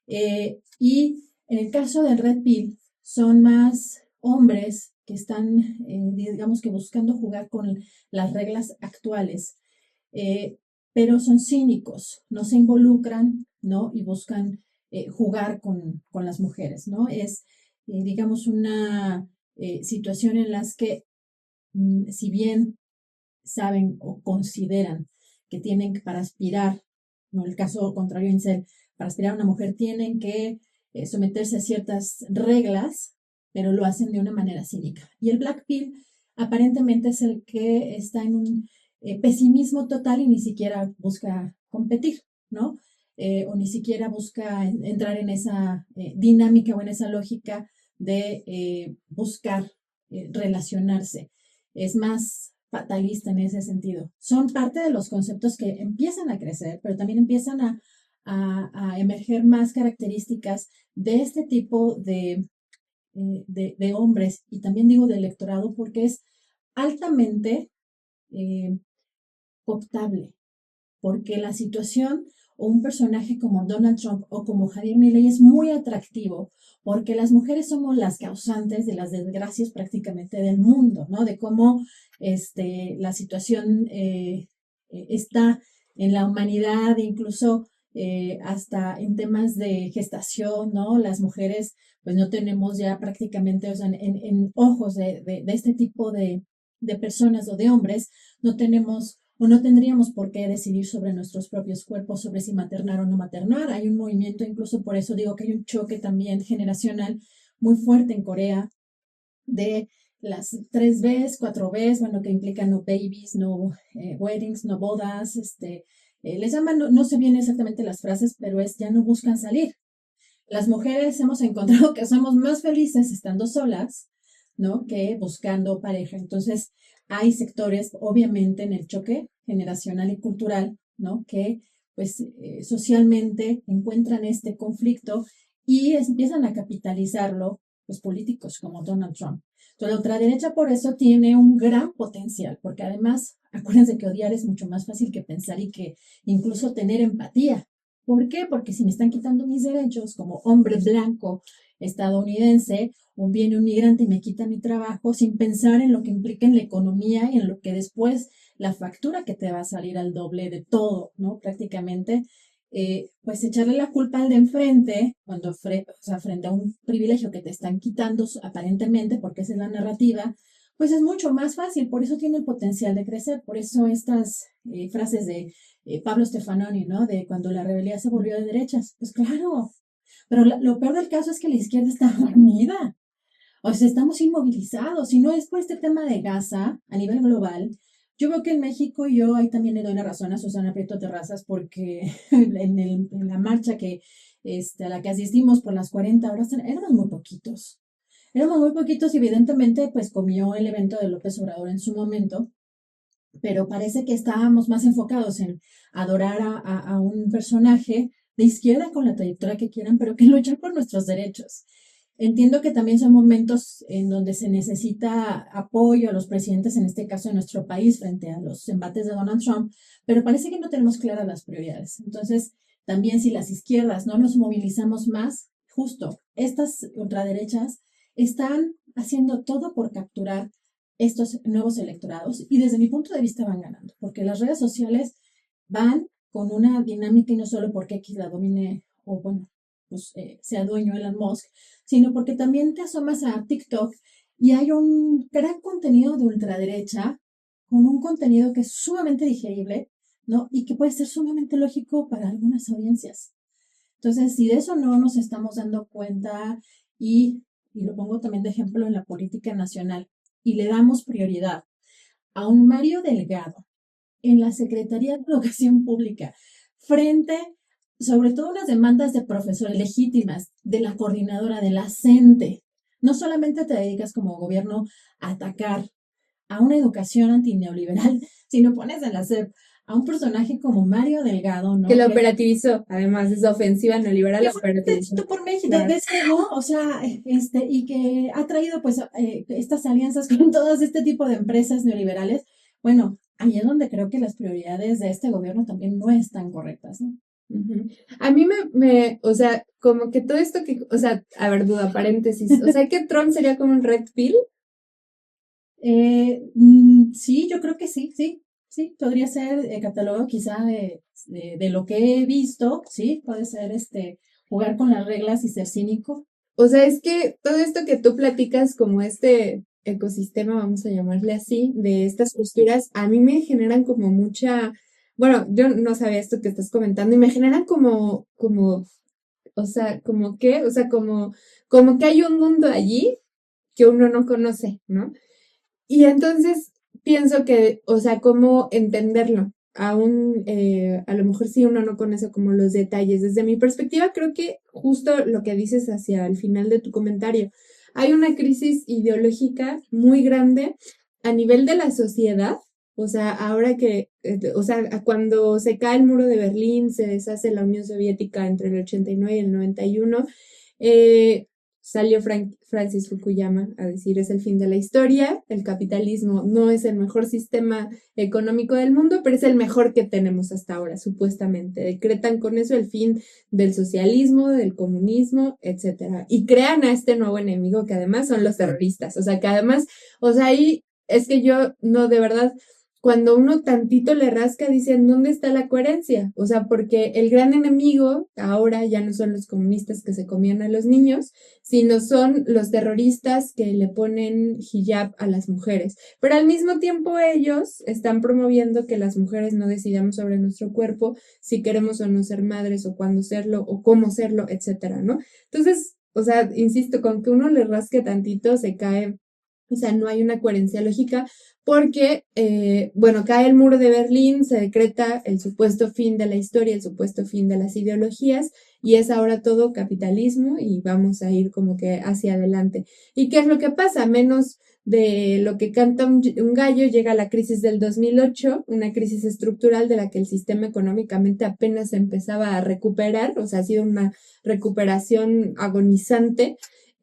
Y en el caso del Red Pill, son más hombres que están, digamos que buscando jugar con las reglas actuales, pero son cínicos, no se involucran, ¿no? Y buscan jugar con las mujeres, ¿no? Es, digamos, una situación en las que, si bien saben o consideran que tienen que, para aspirar, no el caso contrario incel, para aspirar a una mujer tienen que someterse a ciertas reglas, pero lo hacen de una manera cínica. Y el black pill aparentemente es el que está en un pesimismo total y ni siquiera busca competir, ¿no? O ni siquiera busca entrar en esa dinámica o en esa lógica de buscar relacionarse. Es más fatalista en ese sentido. Son parte de los conceptos que empiezan a crecer, pero también empiezan a emerger más características de este tipo de hombres y también digo de electorado porque es altamente cooptable, porque la situación o un personaje como Donald Trump o como Javier Milei es muy atractivo porque las mujeres somos las causantes de las desgracias prácticamente del mundo, ¿no? De cómo la situación está en la humanidad, incluso hasta en temas de gestación, ¿no? Las mujeres pues no tenemos ya prácticamente, o sea, en ojos de este tipo de personas o de hombres, no tenemos o no tendríamos por qué decidir sobre nuestros propios cuerpos, sobre si maternar o no maternar. Hay un movimiento, incluso por eso digo que hay un choque también generacional muy fuerte en Corea de las 3 Bs, 4 Bs, bueno, que implican no babies, no weddings, no bodas, les llaman, no sé bien exactamente las frases, pero es ya no buscan salir. Las mujeres hemos encontrado que somos más felices estando solas, ¿no? Que buscando pareja. Entonces, hay sectores, obviamente, en el choque generacional y cultural, ¿no? Que, pues, socialmente encuentran este conflicto y empiezan a capitalizarlo, pues, políticos como Donald Trump. Entonces, la ultraderecha por eso tiene un gran potencial, porque además, acuérdense que odiar es mucho más fácil que pensar y que incluso tener empatía. ¿Por qué? Porque si me están quitando mis derechos como hombre blanco estadounidense, o viene un migrante y me quita mi trabajo sin pensar en lo que implica en la economía y en lo que después la factura que te va a salir al doble de todo, ¿no? Prácticamente, pues echarle la culpa al de enfrente cuando o sea, frente a un privilegio que te están quitando aparentemente, porque esa es la narrativa, pues es mucho más fácil, por eso tiene el potencial de crecer, por eso estas frases de Pablo Stefanoni, ¿no? De cuando la rebeldía se volvió de derechas. Pues claro, pero lo peor del caso es que la izquierda está dormida. O sea, estamos inmovilizados. Si no es por este tema de Gaza a nivel global, yo veo que en México, y yo ahí también le doy la razón a Susana Prieto Terrazas, porque en la marcha a la que asistimos por las 40 horas, éramos muy poquitos. Éramos muy poquitos y evidentemente pues comió el evento de López Obrador en su momento, pero parece que estábamos más enfocados en adorar a un personaje de izquierda con la trayectoria que quieran, pero que luchar por nuestros derechos. Entiendo que también son momentos en donde se necesita apoyo a los presidentes, en este caso de nuestro país, frente a los embates de Donald Trump, pero parece que no tenemos claras las prioridades. Entonces, también si las izquierdas no nos movilizamos más, justo estas ultraderechas están haciendo todo por capturar estos nuevos electorados y desde mi punto de vista van ganando, porque las redes sociales van con una dinámica y no solo porque X la domine o bueno, pues sea dueño Elon Musk, sino porque también te asomas a TikTok y hay un gran contenido de ultraderecha con un contenido que es sumamente digerible, ¿no? Y que puede ser sumamente lógico para algunas audiencias. Entonces, si de eso no nos estamos dando cuenta y lo pongo también de ejemplo en la política nacional, y le damos prioridad a un Mario Delgado en la Secretaría de Educación Pública, frente sobre todo unas demandas de profesores legítimas, de la coordinadora de la CENTE. No solamente te dedicas como gobierno a atacar a una educación antineoliberal, sino pones en la SEP a un personaje como Mario Delgado, Que ¿no? la operativizó, además, esa ofensiva neoliberal Que la fue operativizó. por México, Claro. ¿no? O sea, y que ha traído pues estas alianzas con todas este tipo de empresas neoliberales. Bueno, ahí es donde creo que las prioridades de este gobierno también no están correctas, ¿no? Ujú. A mí o sea, como que todo esto que, o sea, a ver, duda, paréntesis, o sea, que Trump sería como un red pill. Sí, yo creo que sí, sí, sí, podría ser catalogado quizá de lo que he visto, sí, puede ser jugar con las reglas y ser cínico. O sea, es que todo esto que tú platicas como este ecosistema, vamos a llamarle así, de estas posturas, a mí me generan como mucha, bueno, yo no sabía esto que estás comentando y me generan o sea, como que, o sea, como que hay un mundo allí que uno no conoce, ¿no? Y entonces pienso que, o sea, cómo entenderlo. Aún, a lo mejor sí uno no conoce como los detalles. Desde mi perspectiva, creo que justo lo que dices hacia el final de tu comentario, hay una crisis ideológica muy grande a nivel de la sociedad. O sea, ahora que, o sea, cuando se cae el muro de Berlín, se deshace la Unión Soviética entre el 89 y el 91, salió Francis Fukuyama a decir es el fin de la historia, el capitalismo no es el mejor sistema económico del mundo, pero es el mejor que tenemos hasta ahora, supuestamente. Decretan con eso el fin del socialismo, del comunismo, etcétera. Y crean a este nuevo enemigo que además son los terroristas. O sea, que además, o sea, ahí es que yo no, de verdad, cuando uno tantito le rasca, dicen, ¿dónde está la coherencia? O sea, porque el gran enemigo ahora ya no son los comunistas que se comían a los niños, sino son los terroristas que le ponen hijab a las mujeres. Pero al mismo tiempo ellos están promoviendo que las mujeres no decidamos sobre nuestro cuerpo, si queremos o no ser madres, o cuándo serlo, o cómo serlo, etcétera, ¿no? Entonces, o sea, insisto, con que uno le rasque tantito se cae, o sea, no hay una coherencia lógica porque, bueno, cae el muro de Berlín, se decreta el supuesto fin de la historia, el supuesto fin de las ideologías, y es ahora todo capitalismo y vamos a ir como que hacia adelante. ¿Y qué es lo que pasa? Menos de lo que canta un gallo, llega la crisis del 2008, una crisis estructural de la que el sistema económicamente apenas se empezaba a recuperar, o sea, ha sido una recuperación agonizante.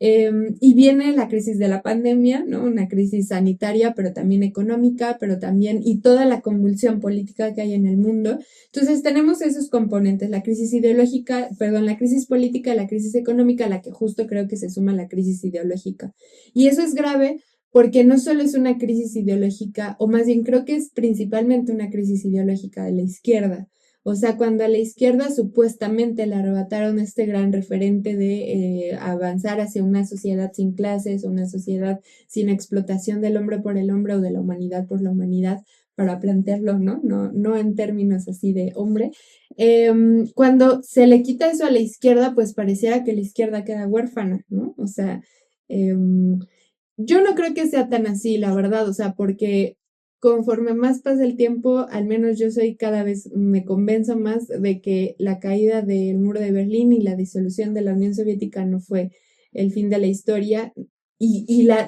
Y viene la crisis de la pandemia, ¿no? Una crisis sanitaria, pero también económica, pero también, y toda la convulsión política que hay en el mundo. Entonces tenemos esos componentes, la crisis ideológica, perdón, la crisis política, la crisis económica, la que justo creo que se suma a la crisis ideológica. Y eso es grave porque no solo es una crisis ideológica, o más bien creo que es principalmente una crisis ideológica de la izquierda. O sea, cuando a la izquierda supuestamente le arrebataron este gran referente de avanzar hacia una sociedad sin clases, una sociedad sin explotación del hombre por el hombre o de la humanidad por la humanidad, para plantearlo, ¿no? No en términos así de hombre. Cuando se le quita eso a la izquierda, pues pareciera que la izquierda queda huérfana, ¿no? O sea, yo no creo que sea tan así, la verdad, o sea, porque conforme más pasa el tiempo, al menos yo soy cada vez, me convenzo más de que la caída del muro de Berlín y la disolución de la Unión Soviética no fue el fin de la historia.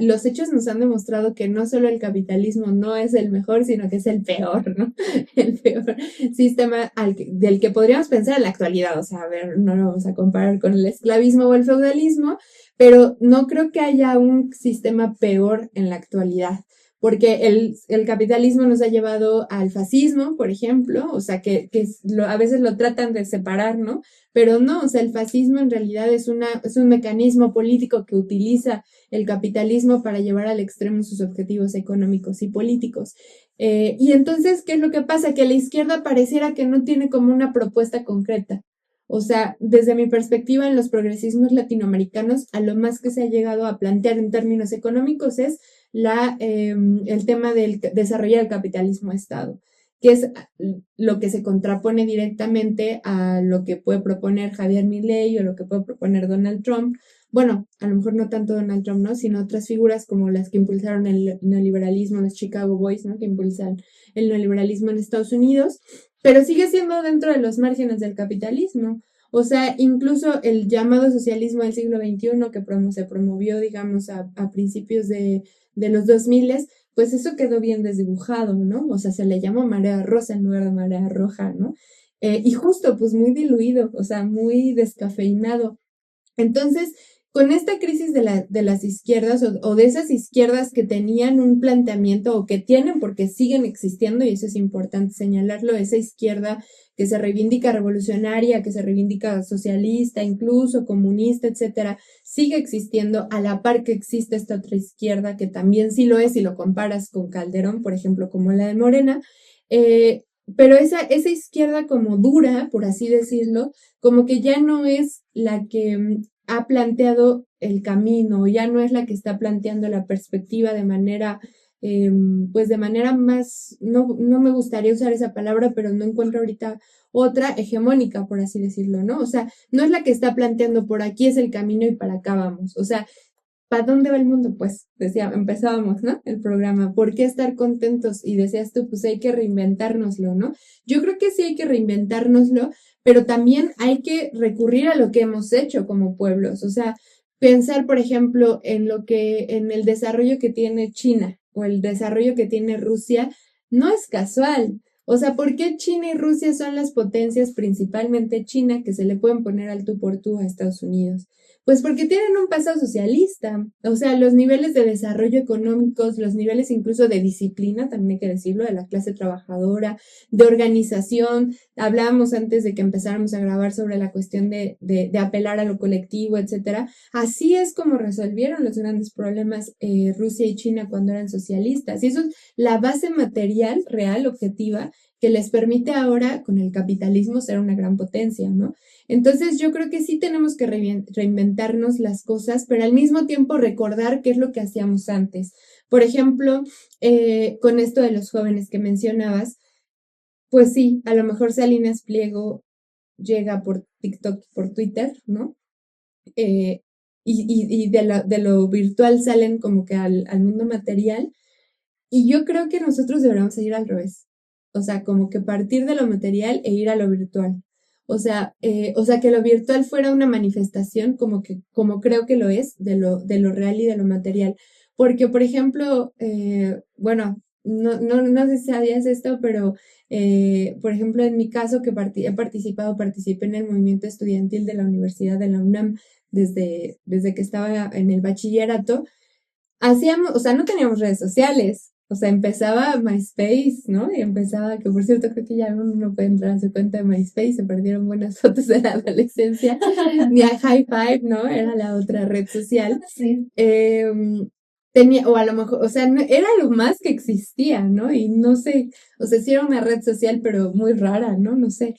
Los hechos nos han demostrado que no solo el capitalismo no es el mejor, sino que es el peor, ¿no? El peor sistema del que podríamos pensar en la actualidad. O sea, a ver, no lo vamos a comparar con el esclavismo o el feudalismo, pero no creo que haya un sistema peor en la actualidad, porque el capitalismo nos ha llevado al fascismo, por ejemplo, o sea, a veces lo tratan de separar, ¿no? Pero no, o sea, el fascismo en realidad es un mecanismo político que utiliza el capitalismo para llevar al extremo sus objetivos económicos y políticos. Y entonces, ¿qué es lo que pasa? Que la izquierda pareciera que no tiene como una propuesta concreta. O sea, desde mi perspectiva, en los progresismos latinoamericanos, a lo más que se ha llegado a plantear en términos económicos es el tema del desarrollar el capitalismo de Estado, que es lo que se contrapone directamente a lo que puede proponer Javier Milei o lo que puede proponer Donald Trump. Bueno, a lo mejor no tanto Donald Trump, ¿no? Sino otras figuras como las que impulsaron el neoliberalismo, los Chicago Boys, ¿no? Que impulsan el neoliberalismo en Estados Unidos, pero sigue siendo dentro de los márgenes del capitalismo. O sea, incluso el llamado socialismo del siglo XXI que se promovió, digamos, a principios de los 2000, pues eso quedó bien desdibujado, ¿no? O sea, se le llamó marea rosa en lugar de marea roja, ¿no? Y justo, pues muy diluido, o sea, muy descafeinado. Entonces, con esta crisis de las izquierdas o de esas izquierdas que tenían un planteamiento o que tienen porque siguen existiendo, y eso es importante señalarlo, esa izquierda que se reivindica revolucionaria, que se reivindica socialista, incluso comunista, etcétera, sigue existiendo a la par que existe esta otra izquierda que también sí lo es si lo comparas con Calderón, por ejemplo, como la de Morena, pero esa izquierda como dura, por así decirlo, como que ya no es la que ha planteado el camino, ya no es la que está planteando la perspectiva de manera, pues de manera más, no me gustaría usar esa palabra, pero no encuentro ahorita otra hegemónica, por así decirlo, ¿no? O sea, no es la que está planteando por aquí es el camino y para acá vamos. O sea, ¿para dónde va el mundo? Pues decía, empezábamos, ¿no? El programa, ¿por qué estar contentos? Y decías tú, pues hay que reinventárnoslo, ¿no? Yo creo que sí hay que reinventárnoslo, pero también hay que recurrir a lo que hemos hecho como pueblos, o sea, pensar, por ejemplo, en el desarrollo que tiene China o el desarrollo que tiene Rusia, no es casual. O sea, ¿por qué China y Rusia son las potencias, principalmente China, que se le pueden poner al tú por tú a Estados Unidos? Pues porque tienen un pasado socialista, o sea, los niveles de desarrollo económicos, los niveles incluso de disciplina, también hay que decirlo, de la clase trabajadora, de organización. Hablábamos antes de que empezáramos a grabar sobre la cuestión de apelar a lo colectivo, etcétera. Así es como resolvieron los grandes problemas Rusia y China cuando eran socialistas. Y eso es la base material, real, objetiva, que les permite ahora, con el capitalismo, ser una gran potencia, ¿no? Entonces yo creo que sí tenemos que reinventarnos las cosas, pero al mismo tiempo recordar qué es lo que hacíamos antes. Por ejemplo, con esto de los jóvenes que mencionabas, pues sí, a lo mejor Salinas Pliego llega por TikTok, por Twitter, ¿no? Y de lo virtual salen como que al mundo material. Y yo creo que nosotros deberíamos ir al revés. O sea, como que partir de lo material e ir a lo virtual. O sea, que lo virtual fuera una manifestación como creo que lo es, de lo real y de lo material. Porque, por ejemplo, bueno, no sé si sabías esto, pero, por ejemplo, en mi caso que participé en el movimiento estudiantil de la Universidad de la UNAM desde que estaba en el bachillerato. O sea, no teníamos redes sociales. O sea, empezaba MySpace, ¿no? Y empezaba, que por cierto creo que ya uno puede entrar a su cuenta de MySpace, se perdieron buenas fotos de la adolescencia. Ni a High Five, ¿no? Era la otra red social. Sí. O a lo mejor, o sea, era lo más que existía, ¿no? Y no sé, o sea, sí era una red social, pero muy rara, ¿no? No sé.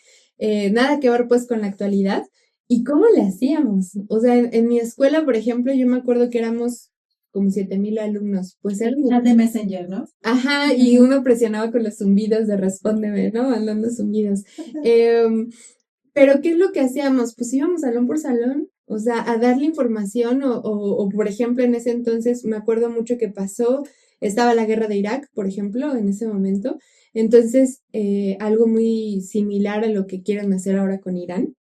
Nada que ver pues con la actualidad. ¿Y cómo le hacíamos? O sea, en mi escuela, por ejemplo, yo me acuerdo que éramos como 7,000 alumnos, pues eran Chat de Messenger, ¿no? ajá, y uno presionaba con los zumbidos de respóndeme, ¿no? Mandando zumbidos. Pero ¿qué es lo que hacíamos? Pues íbamos salón por salón, o sea, a darle información o, por ejemplo, en ese entonces me acuerdo mucho que pasó, estaba la guerra de Irak, por ejemplo, en ese momento. Entonces, algo muy similar a lo que quieren hacer ahora con Irán.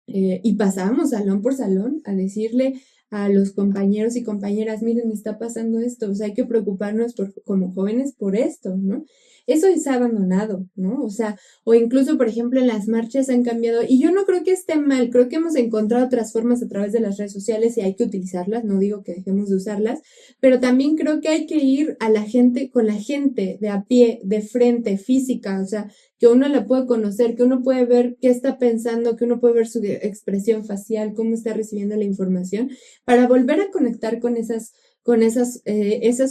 Y pasábamos salón por salón a decirle a los compañeros y compañeras, miren, está pasando esto, o sea, hay que preocuparnos como jóvenes por esto, ¿no? Eso se ha abandonado, ¿no? O sea, o incluso, por ejemplo, en las marchas han cambiado, y yo no creo que esté mal, creo que hemos encontrado otras formas a través de las redes sociales y hay que utilizarlas, no digo que dejemos de usarlas, pero también creo que hay que ir a la gente, con la gente de a pie, de frente, física, o sea, que uno la puede conocer, que uno puede ver qué está pensando, que uno puede ver su expresión facial, cómo está recibiendo la información, para volver a conectar con esas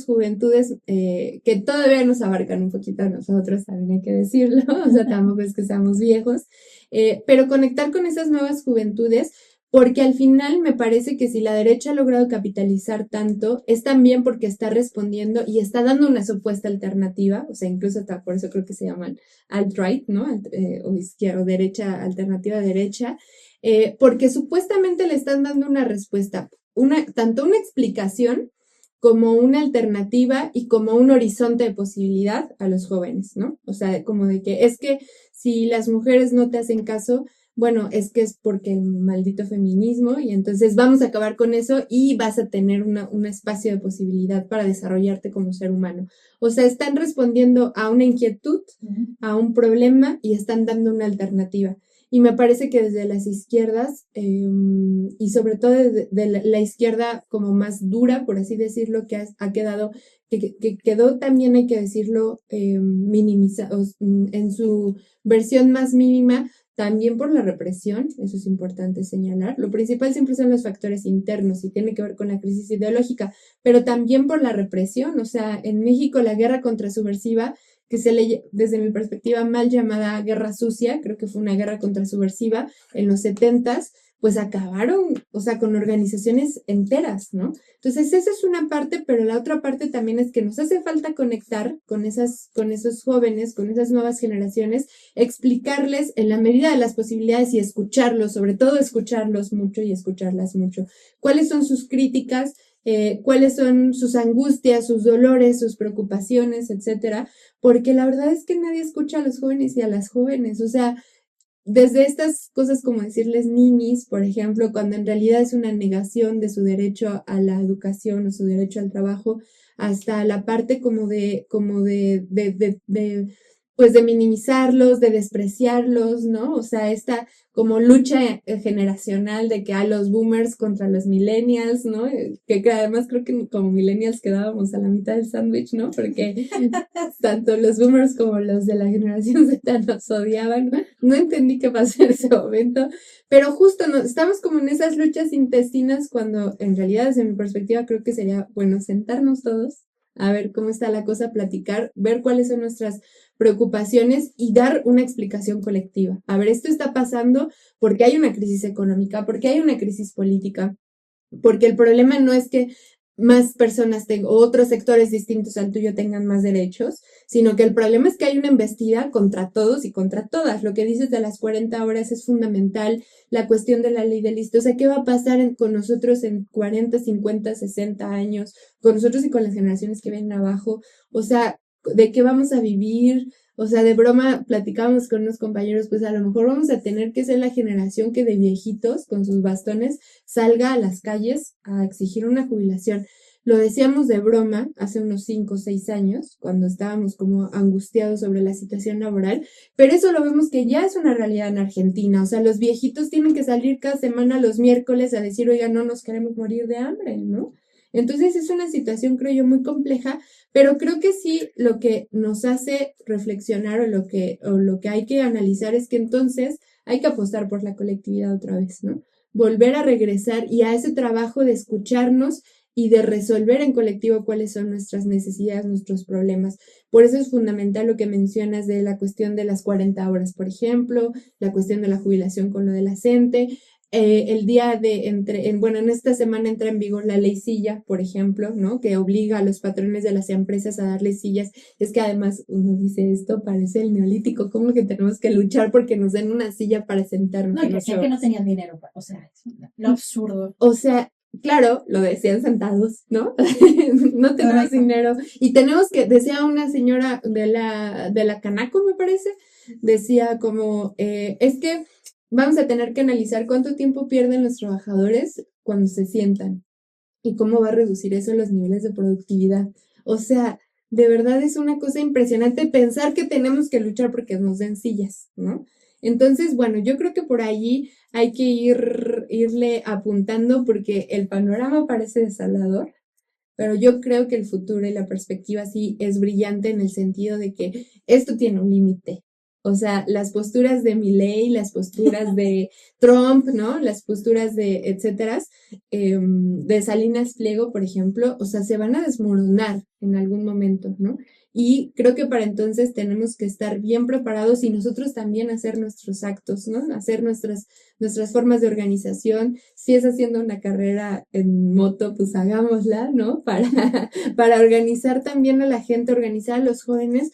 juventudes que todavía nos abarcan un poquito a nosotros, también hay que decirlo, o sea, tampoco es que seamos viejos, pero conectar con esas nuevas juventudes, porque al final me parece que si la derecha ha logrado capitalizar tanto, es también porque está respondiendo y está dando una supuesta alternativa, o sea, incluso hasta por eso creo que se llaman alt-right, ¿no? O izquierda o derecha, alternativa derecha, porque supuestamente le están dando una respuesta, tanto una explicación como una alternativa y como un horizonte de posibilidad a los jóvenes, ¿no? O sea, como de que es que si las mujeres no te hacen caso, bueno, es que es porque el maldito feminismo y entonces vamos a acabar con eso y vas a tener un espacio de posibilidad para desarrollarte como ser humano. O sea, están respondiendo a una inquietud, a un problema y están dando una alternativa. Y me parece que desde las izquierdas, y sobre todo de la izquierda como más dura, por así decirlo, que ha quedado, que quedó también, hay que decirlo, minimizado en su versión más mínima, también por la represión, eso es importante señalar. Lo principal siempre son los factores internos y tiene que ver con la crisis ideológica, pero también por la represión. O sea, en México la guerra contrasubversiva, que desde mi perspectiva, mal llamada guerra sucia, creo que fue una guerra contrasubversiva en los 70s, pues acabaron, o sea, con organizaciones enteras, ¿no? Entonces, esa es una parte, pero la otra parte también es que nos hace falta conectar con esos jóvenes, con esas nuevas generaciones, explicarles en la medida de las posibilidades y escucharlos, sobre todo escucharlos mucho y escucharlas mucho. ¿Cuáles son sus críticas? Cuáles son sus angustias, sus dolores, sus preocupaciones, etcétera, porque la verdad es que nadie escucha a los jóvenes y a las jóvenes, o sea, desde estas cosas como decirles ninis, por ejemplo, cuando en realidad es una negación de su derecho a la educación o su derecho al trabajo, hasta la parte como de pues de minimizarlos, de despreciarlos, ¿no? O sea, esta como lucha generacional de que a los boomers contra los millennials, ¿no? Que además creo que como millennials quedábamos a la mitad del sándwich, ¿no? Porque tanto los boomers como los de la generación Z nos odiaban, ¿no? No entendí qué pasó en ese momento, pero justo estamos como en esas luchas intestinas cuando en realidad desde mi perspectiva creo que sería bueno sentarnos todos a ver cómo está la cosa, platicar, ver cuáles son nuestras preocupaciones y dar una explicación colectiva. A ver, esto está pasando porque hay una crisis económica, porque hay una crisis política, porque el problema no es que más personas o otros sectores distintos al tuyo tengan más derechos, sino que el problema es que hay una embestida contra todos y contra todas. Lo que dices de las 40 horas es fundamental, la cuestión de la ley del listo. O sea, ¿qué va a pasar con nosotros en 40, 50, 60 años? Con nosotros y con las generaciones que vienen abajo. O sea, ¿de qué vamos a vivir? O sea, de broma platicábamos con unos compañeros, pues a lo mejor vamos a tener que ser la generación que de viejitos con sus bastones salga a las calles a exigir una jubilación. Lo decíamos de broma hace unos 5 o 6 años, cuando estábamos como angustiados sobre la situación laboral, pero eso lo vemos que ya es una realidad en Argentina. O sea, los viejitos tienen que salir cada semana los miércoles a decir, oiga, no nos queremos morir de hambre, ¿no? Entonces es una situación, creo yo, muy compleja, pero creo que sí lo que nos hace reflexionar o lo que hay que analizar es que entonces hay que apostar por la colectividad otra vez, ¿no? Volver a regresar y a ese trabajo de escucharnos y de resolver en colectivo cuáles son nuestras necesidades, nuestros problemas. Por eso es fundamental lo que mencionas de la cuestión de las 40 horas, por ejemplo, la cuestión de la jubilación con lo de la CENTE, el día bueno, en esta semana entra en vigor la ley silla, por ejemplo, ¿no? Que obliga a los patrones de las empresas a darles sillas. Es que además uno dice esto parece el neolítico, como que tenemos que luchar porque nos den una silla para sentarnos. No, y decían que no tenían dinero, o sea, es lo absurdo. O sea, claro, lo decían sentados, ¿no? No tenemos dinero. Y tenemos que, decía una señora de la Canaco, me parece, decía como, es que vamos a tener que analizar cuánto tiempo pierden los trabajadores cuando se sientan y cómo va a reducir eso los niveles de productividad. O sea, de verdad es una cosa impresionante pensar que tenemos que luchar porque nos den sillas, ¿no? Entonces, bueno, yo creo que por allí hay que irle apuntando porque el panorama parece desolador, pero yo creo que el futuro y la perspectiva sí es brillante en el sentido de que esto tiene un límite. O sea, las posturas de Milei, las posturas de Trump, ¿no? Las posturas de etcétera, de Salinas Pliego, por ejemplo, o sea, se van a desmoronar en algún momento, ¿no? Y creo que para entonces tenemos que estar bien preparados y nosotros también hacer nuestros actos, ¿no? Hacer nuestras formas de organización. Si es haciendo una carrera en moto, pues hagámosla, ¿no? Para organizar también a la gente, organizar a los jóvenes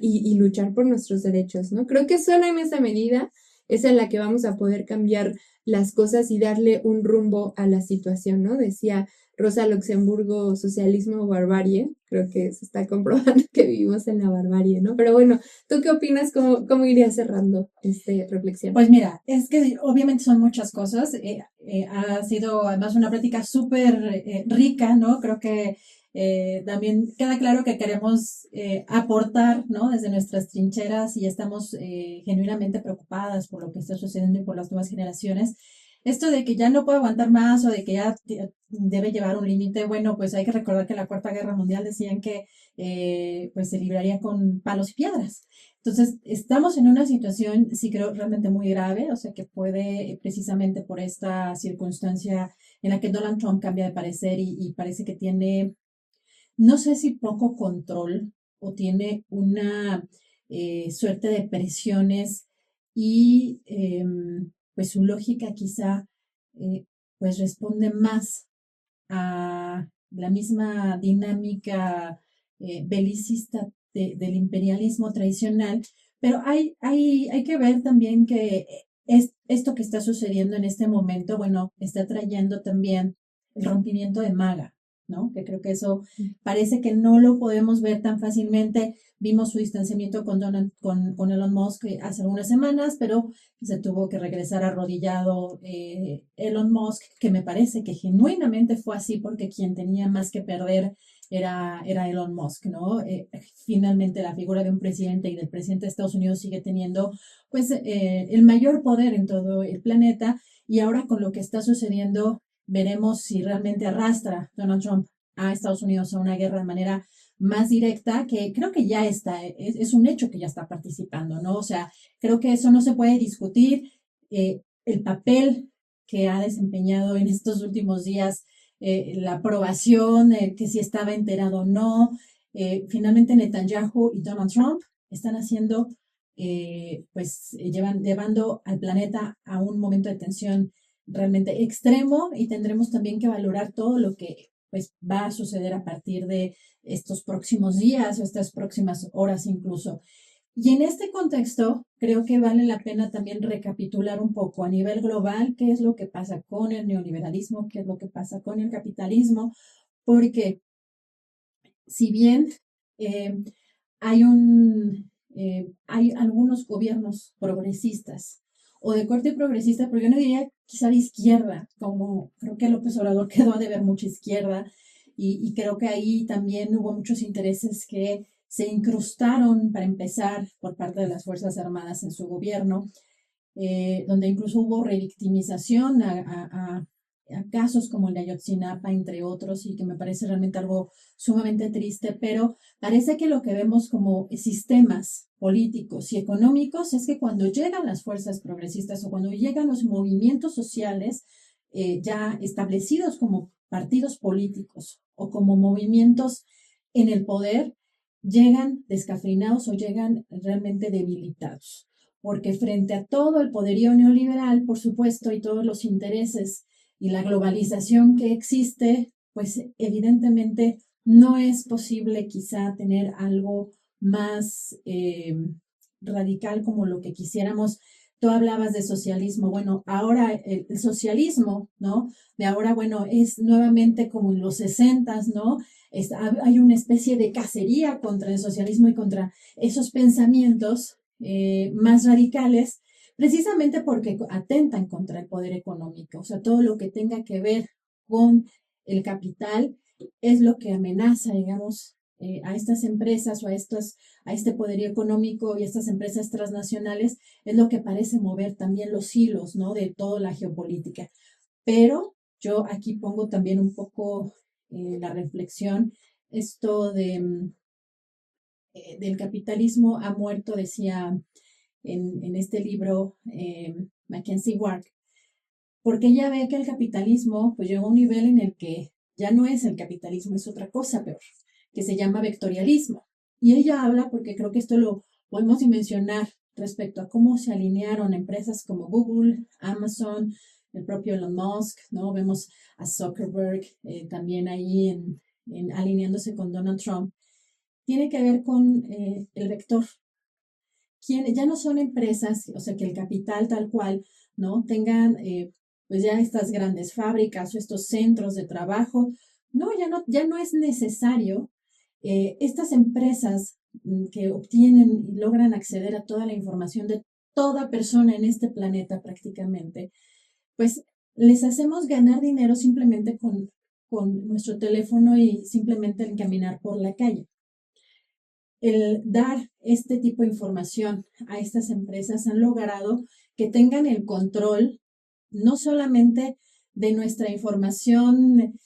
y luchar por nuestros derechos, ¿no? Creo que solo en esa medida es en la que vamos a poder cambiar las cosas y darle un rumbo a la situación, ¿no? Decía Rosa Luxemburgo, socialismo o barbarie. Creo que se está comprobando que vivimos en la barbarie, ¿no? Pero bueno, ¿tú qué opinas? ¿Cómo irías cerrando esta reflexión? Pues mira, es que obviamente son muchas cosas. Ha sido además una plática súper rica, ¿no? Creo que también queda claro que queremos aportar, ¿no? Desde nuestras trincheras y estamos genuinamente preocupadas por lo que está sucediendo y por las nuevas generaciones. Esto de que ya no puede aguantar más o de que ya debe llevar un límite, bueno, pues hay que recordar que en la Cuarta Guerra Mundial decían que pues se libraría con palos y piedras. Entonces, estamos en una situación, sí creo, realmente muy grave, o sea, que puede precisamente por esta circunstancia en la que Donald Trump cambia de parecer y parece que tiene, no sé si poco control o tiene una suerte de presiones y pues su lógica quizá pues responde más a la misma dinámica belicista del imperialismo tradicional, pero hay que ver también que esto que está sucediendo en este momento, bueno, está trayendo también el rompimiento de MAGA, ¿no? Que creo que eso parece que no lo podemos ver tan fácilmente. Vimos su distanciamiento con Elon Musk hace algunas semanas, pero se tuvo que regresar arrodillado Elon Musk, que me parece que genuinamente fue así porque quien tenía más que perder era Elon Musk, ¿no? Finalmente la figura de un presidente y del presidente de Estados Unidos sigue teniendo pues el mayor poder en todo el planeta, y ahora con lo que está sucediendo veremos si realmente arrastra Donald Trump a Estados Unidos a una guerra de manera más directa, que creo que ya está, es un hecho que ya está participando, ¿no? O sea, creo que eso no se puede discutir. El papel que ha desempeñado en estos últimos días, la aprobación, que si estaba enterado o no. Finalmente Netanyahu y Donald Trump están haciendo, llevando al planeta a un momento de tensión realmente extremo, y tendremos también que valorar todo lo que pues va a suceder a partir de estos próximos días o estas próximas horas incluso. Y en este contexto, creo que vale la pena también recapitular un poco a nivel global qué es lo que pasa con el neoliberalismo, qué es lo que pasa con el capitalismo, porque si bien eh, hay algunos gobiernos progresistas o de corte progresista, pero yo no diría quizá de izquierda, como creo que López Obrador quedó a deber mucha izquierda, y creo que ahí también hubo muchos intereses que se incrustaron para empezar por parte de las Fuerzas Armadas en su gobierno, donde incluso hubo revictimización a casos como el de Ayotzinapa, entre otros, y que me parece realmente algo sumamente triste, pero parece que lo que vemos como sistemas políticos y económicos es que cuando llegan las fuerzas progresistas o cuando llegan los movimientos sociales ya establecidos como partidos políticos o como movimientos en el poder, llegan descafeinados o llegan realmente debilitados, porque frente a todo el poderío neoliberal, por supuesto, y todos los intereses y la globalización que existe, pues evidentemente no es posible quizá tener algo más radical como lo que quisiéramos. Tú hablabas de socialismo. Bueno, ahora el socialismo, ¿no? De ahora, bueno, es nuevamente como en los 60, ¿no? Hay una especie de cacería contra el socialismo y contra esos pensamientos más radicales, precisamente porque atentan contra el poder económico. O sea, todo lo que tenga que ver con el capital es lo que amenaza, digamos, a estas empresas o a este poderío económico y a estas empresas transnacionales, es lo que parece mover también los hilos, ¿no? De toda la geopolítica. Pero yo aquí pongo también un poco la reflexión, esto del capitalismo ha muerto, decía en este libro Mackenzie Ward, porque ella ve que el capitalismo pues llegó a un nivel en el que ya no es el capitalismo, es otra cosa peor, que se llama vectorialismo. Y ella habla, porque creo que esto lo podemos mencionar respecto a cómo se alinearon empresas como Google, Amazon, el propio Elon Musk, ¿no? Vemos a Zuckerberg también ahí alineándose con Donald Trump. Tiene que ver con el vector. Ya no son empresas, o sea, que el capital tal cual, ¿no? Tengan pues ya estas grandes fábricas o estos centros de trabajo. No, ya no es necesario. Estas empresas que obtienen y logran acceder a toda la información de toda persona en este planeta prácticamente, pues les hacemos ganar dinero simplemente con nuestro teléfono y simplemente el caminar por la calle. El dar este tipo de información a estas empresas han logrado que tengan el control no solamente de nuestra información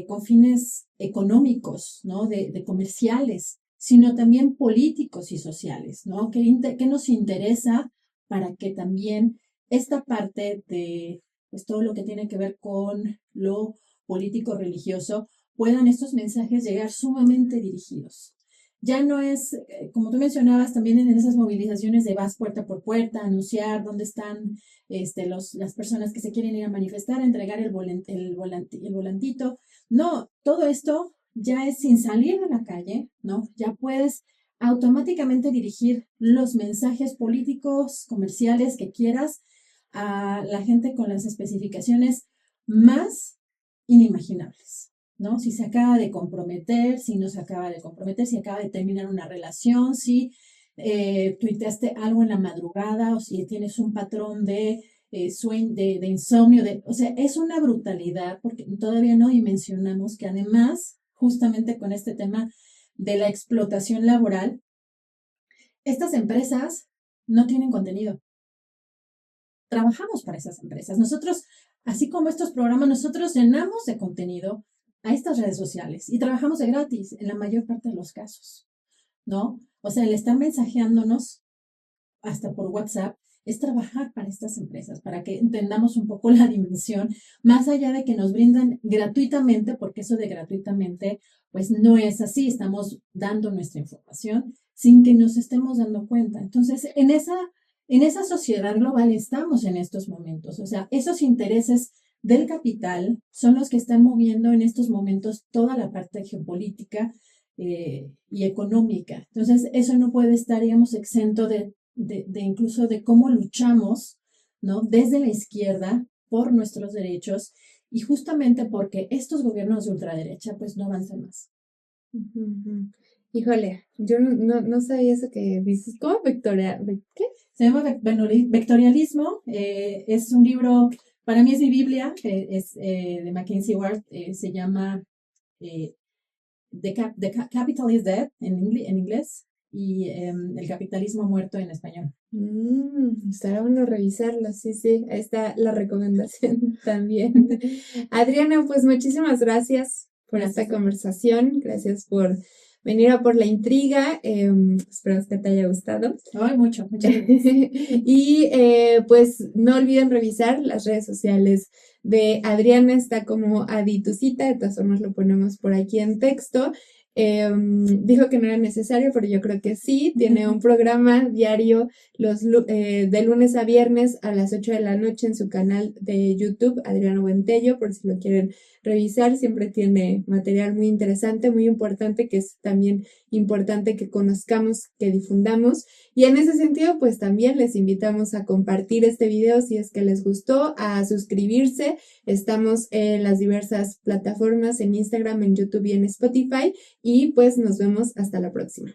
con fines económicos, ¿no? De comerciales, sino también políticos y sociales, ¿no? Que nos interesa para que también esta parte de pues, todo lo que tiene que ver con lo político religioso, puedan estos mensajes llegar sumamente dirigidos. Ya no es, como tú mencionabas, también en esas movilizaciones de vas puerta por puerta, anunciar dónde están las personas que se quieren ir a manifestar, entregar el volantito. No, todo esto ya es sin salir de la calle, ¿no? Ya puedes automáticamente dirigir los mensajes políticos, comerciales que quieras a la gente con las especificaciones más inimaginables, ¿no? Si se acaba de comprometer, si no se acaba de comprometer, si acaba de terminar una relación, si tuiteaste algo en la madrugada o si tienes un patrón de sueño, insomnio, o sea, es una brutalidad porque todavía no dimensionamos que además justamente con este tema de la explotación laboral, estas empresas no tienen contenido. Trabajamos para esas empresas. Nosotros, así como estos programas, nosotros llenamos de contenido a estas redes sociales y trabajamos de gratis en la mayor parte de los casos, ¿no? O sea, el estar mensajeándonos hasta por WhatsApp es trabajar para estas empresas, para que entendamos un poco la dimensión, más allá de que nos brindan gratuitamente, porque eso de gratuitamente, pues no es así, estamos dando nuestra información sin que nos estemos dando cuenta. Entonces, en esa sociedad global estamos en estos momentos, o sea, esos intereses del capital son los que están moviendo en estos momentos toda la parte geopolítica y económica. Entonces, eso no puede estar, digamos, exento de incluso de cómo luchamos, ¿no? Desde la izquierda por nuestros derechos y justamente porque estos gobiernos de ultraderecha pues no avanzan más. Híjole, yo no sabía eso que dices. ¿Cómo ¿qué? Se llama Vectorialismo, es un libro, para mí es mi Biblia, es de Mackenzie Ward, se llama The Capital is Dead en inglés y el capitalismo muerto en español. Estará bueno revisarlo, sí, ahí está la recomendación también. Adriana, pues muchísimas gracias por esta conversación, gracias por venir a por la intriga, espero que te haya gustado. Ay, mucho. Y pues no olviden revisar las redes sociales de Adriana, está como Aditucita, de todas formas lo ponemos por aquí en texto. Dijo que no era necesario, pero yo creo que sí. Tiene un programa diario de lunes a viernes a las 8 de la noche en su canal de YouTube, Adriano Buentello, por si lo quieren revisar. Siempre tiene material muy interesante, muy importante, que es también importante que conozcamos, que difundamos. Y en ese sentido, pues también les invitamos a compartir este video si es que les gustó, a suscribirse. Estamos en las diversas plataformas, en Instagram, en YouTube y en Spotify. Y pues nos vemos hasta la próxima.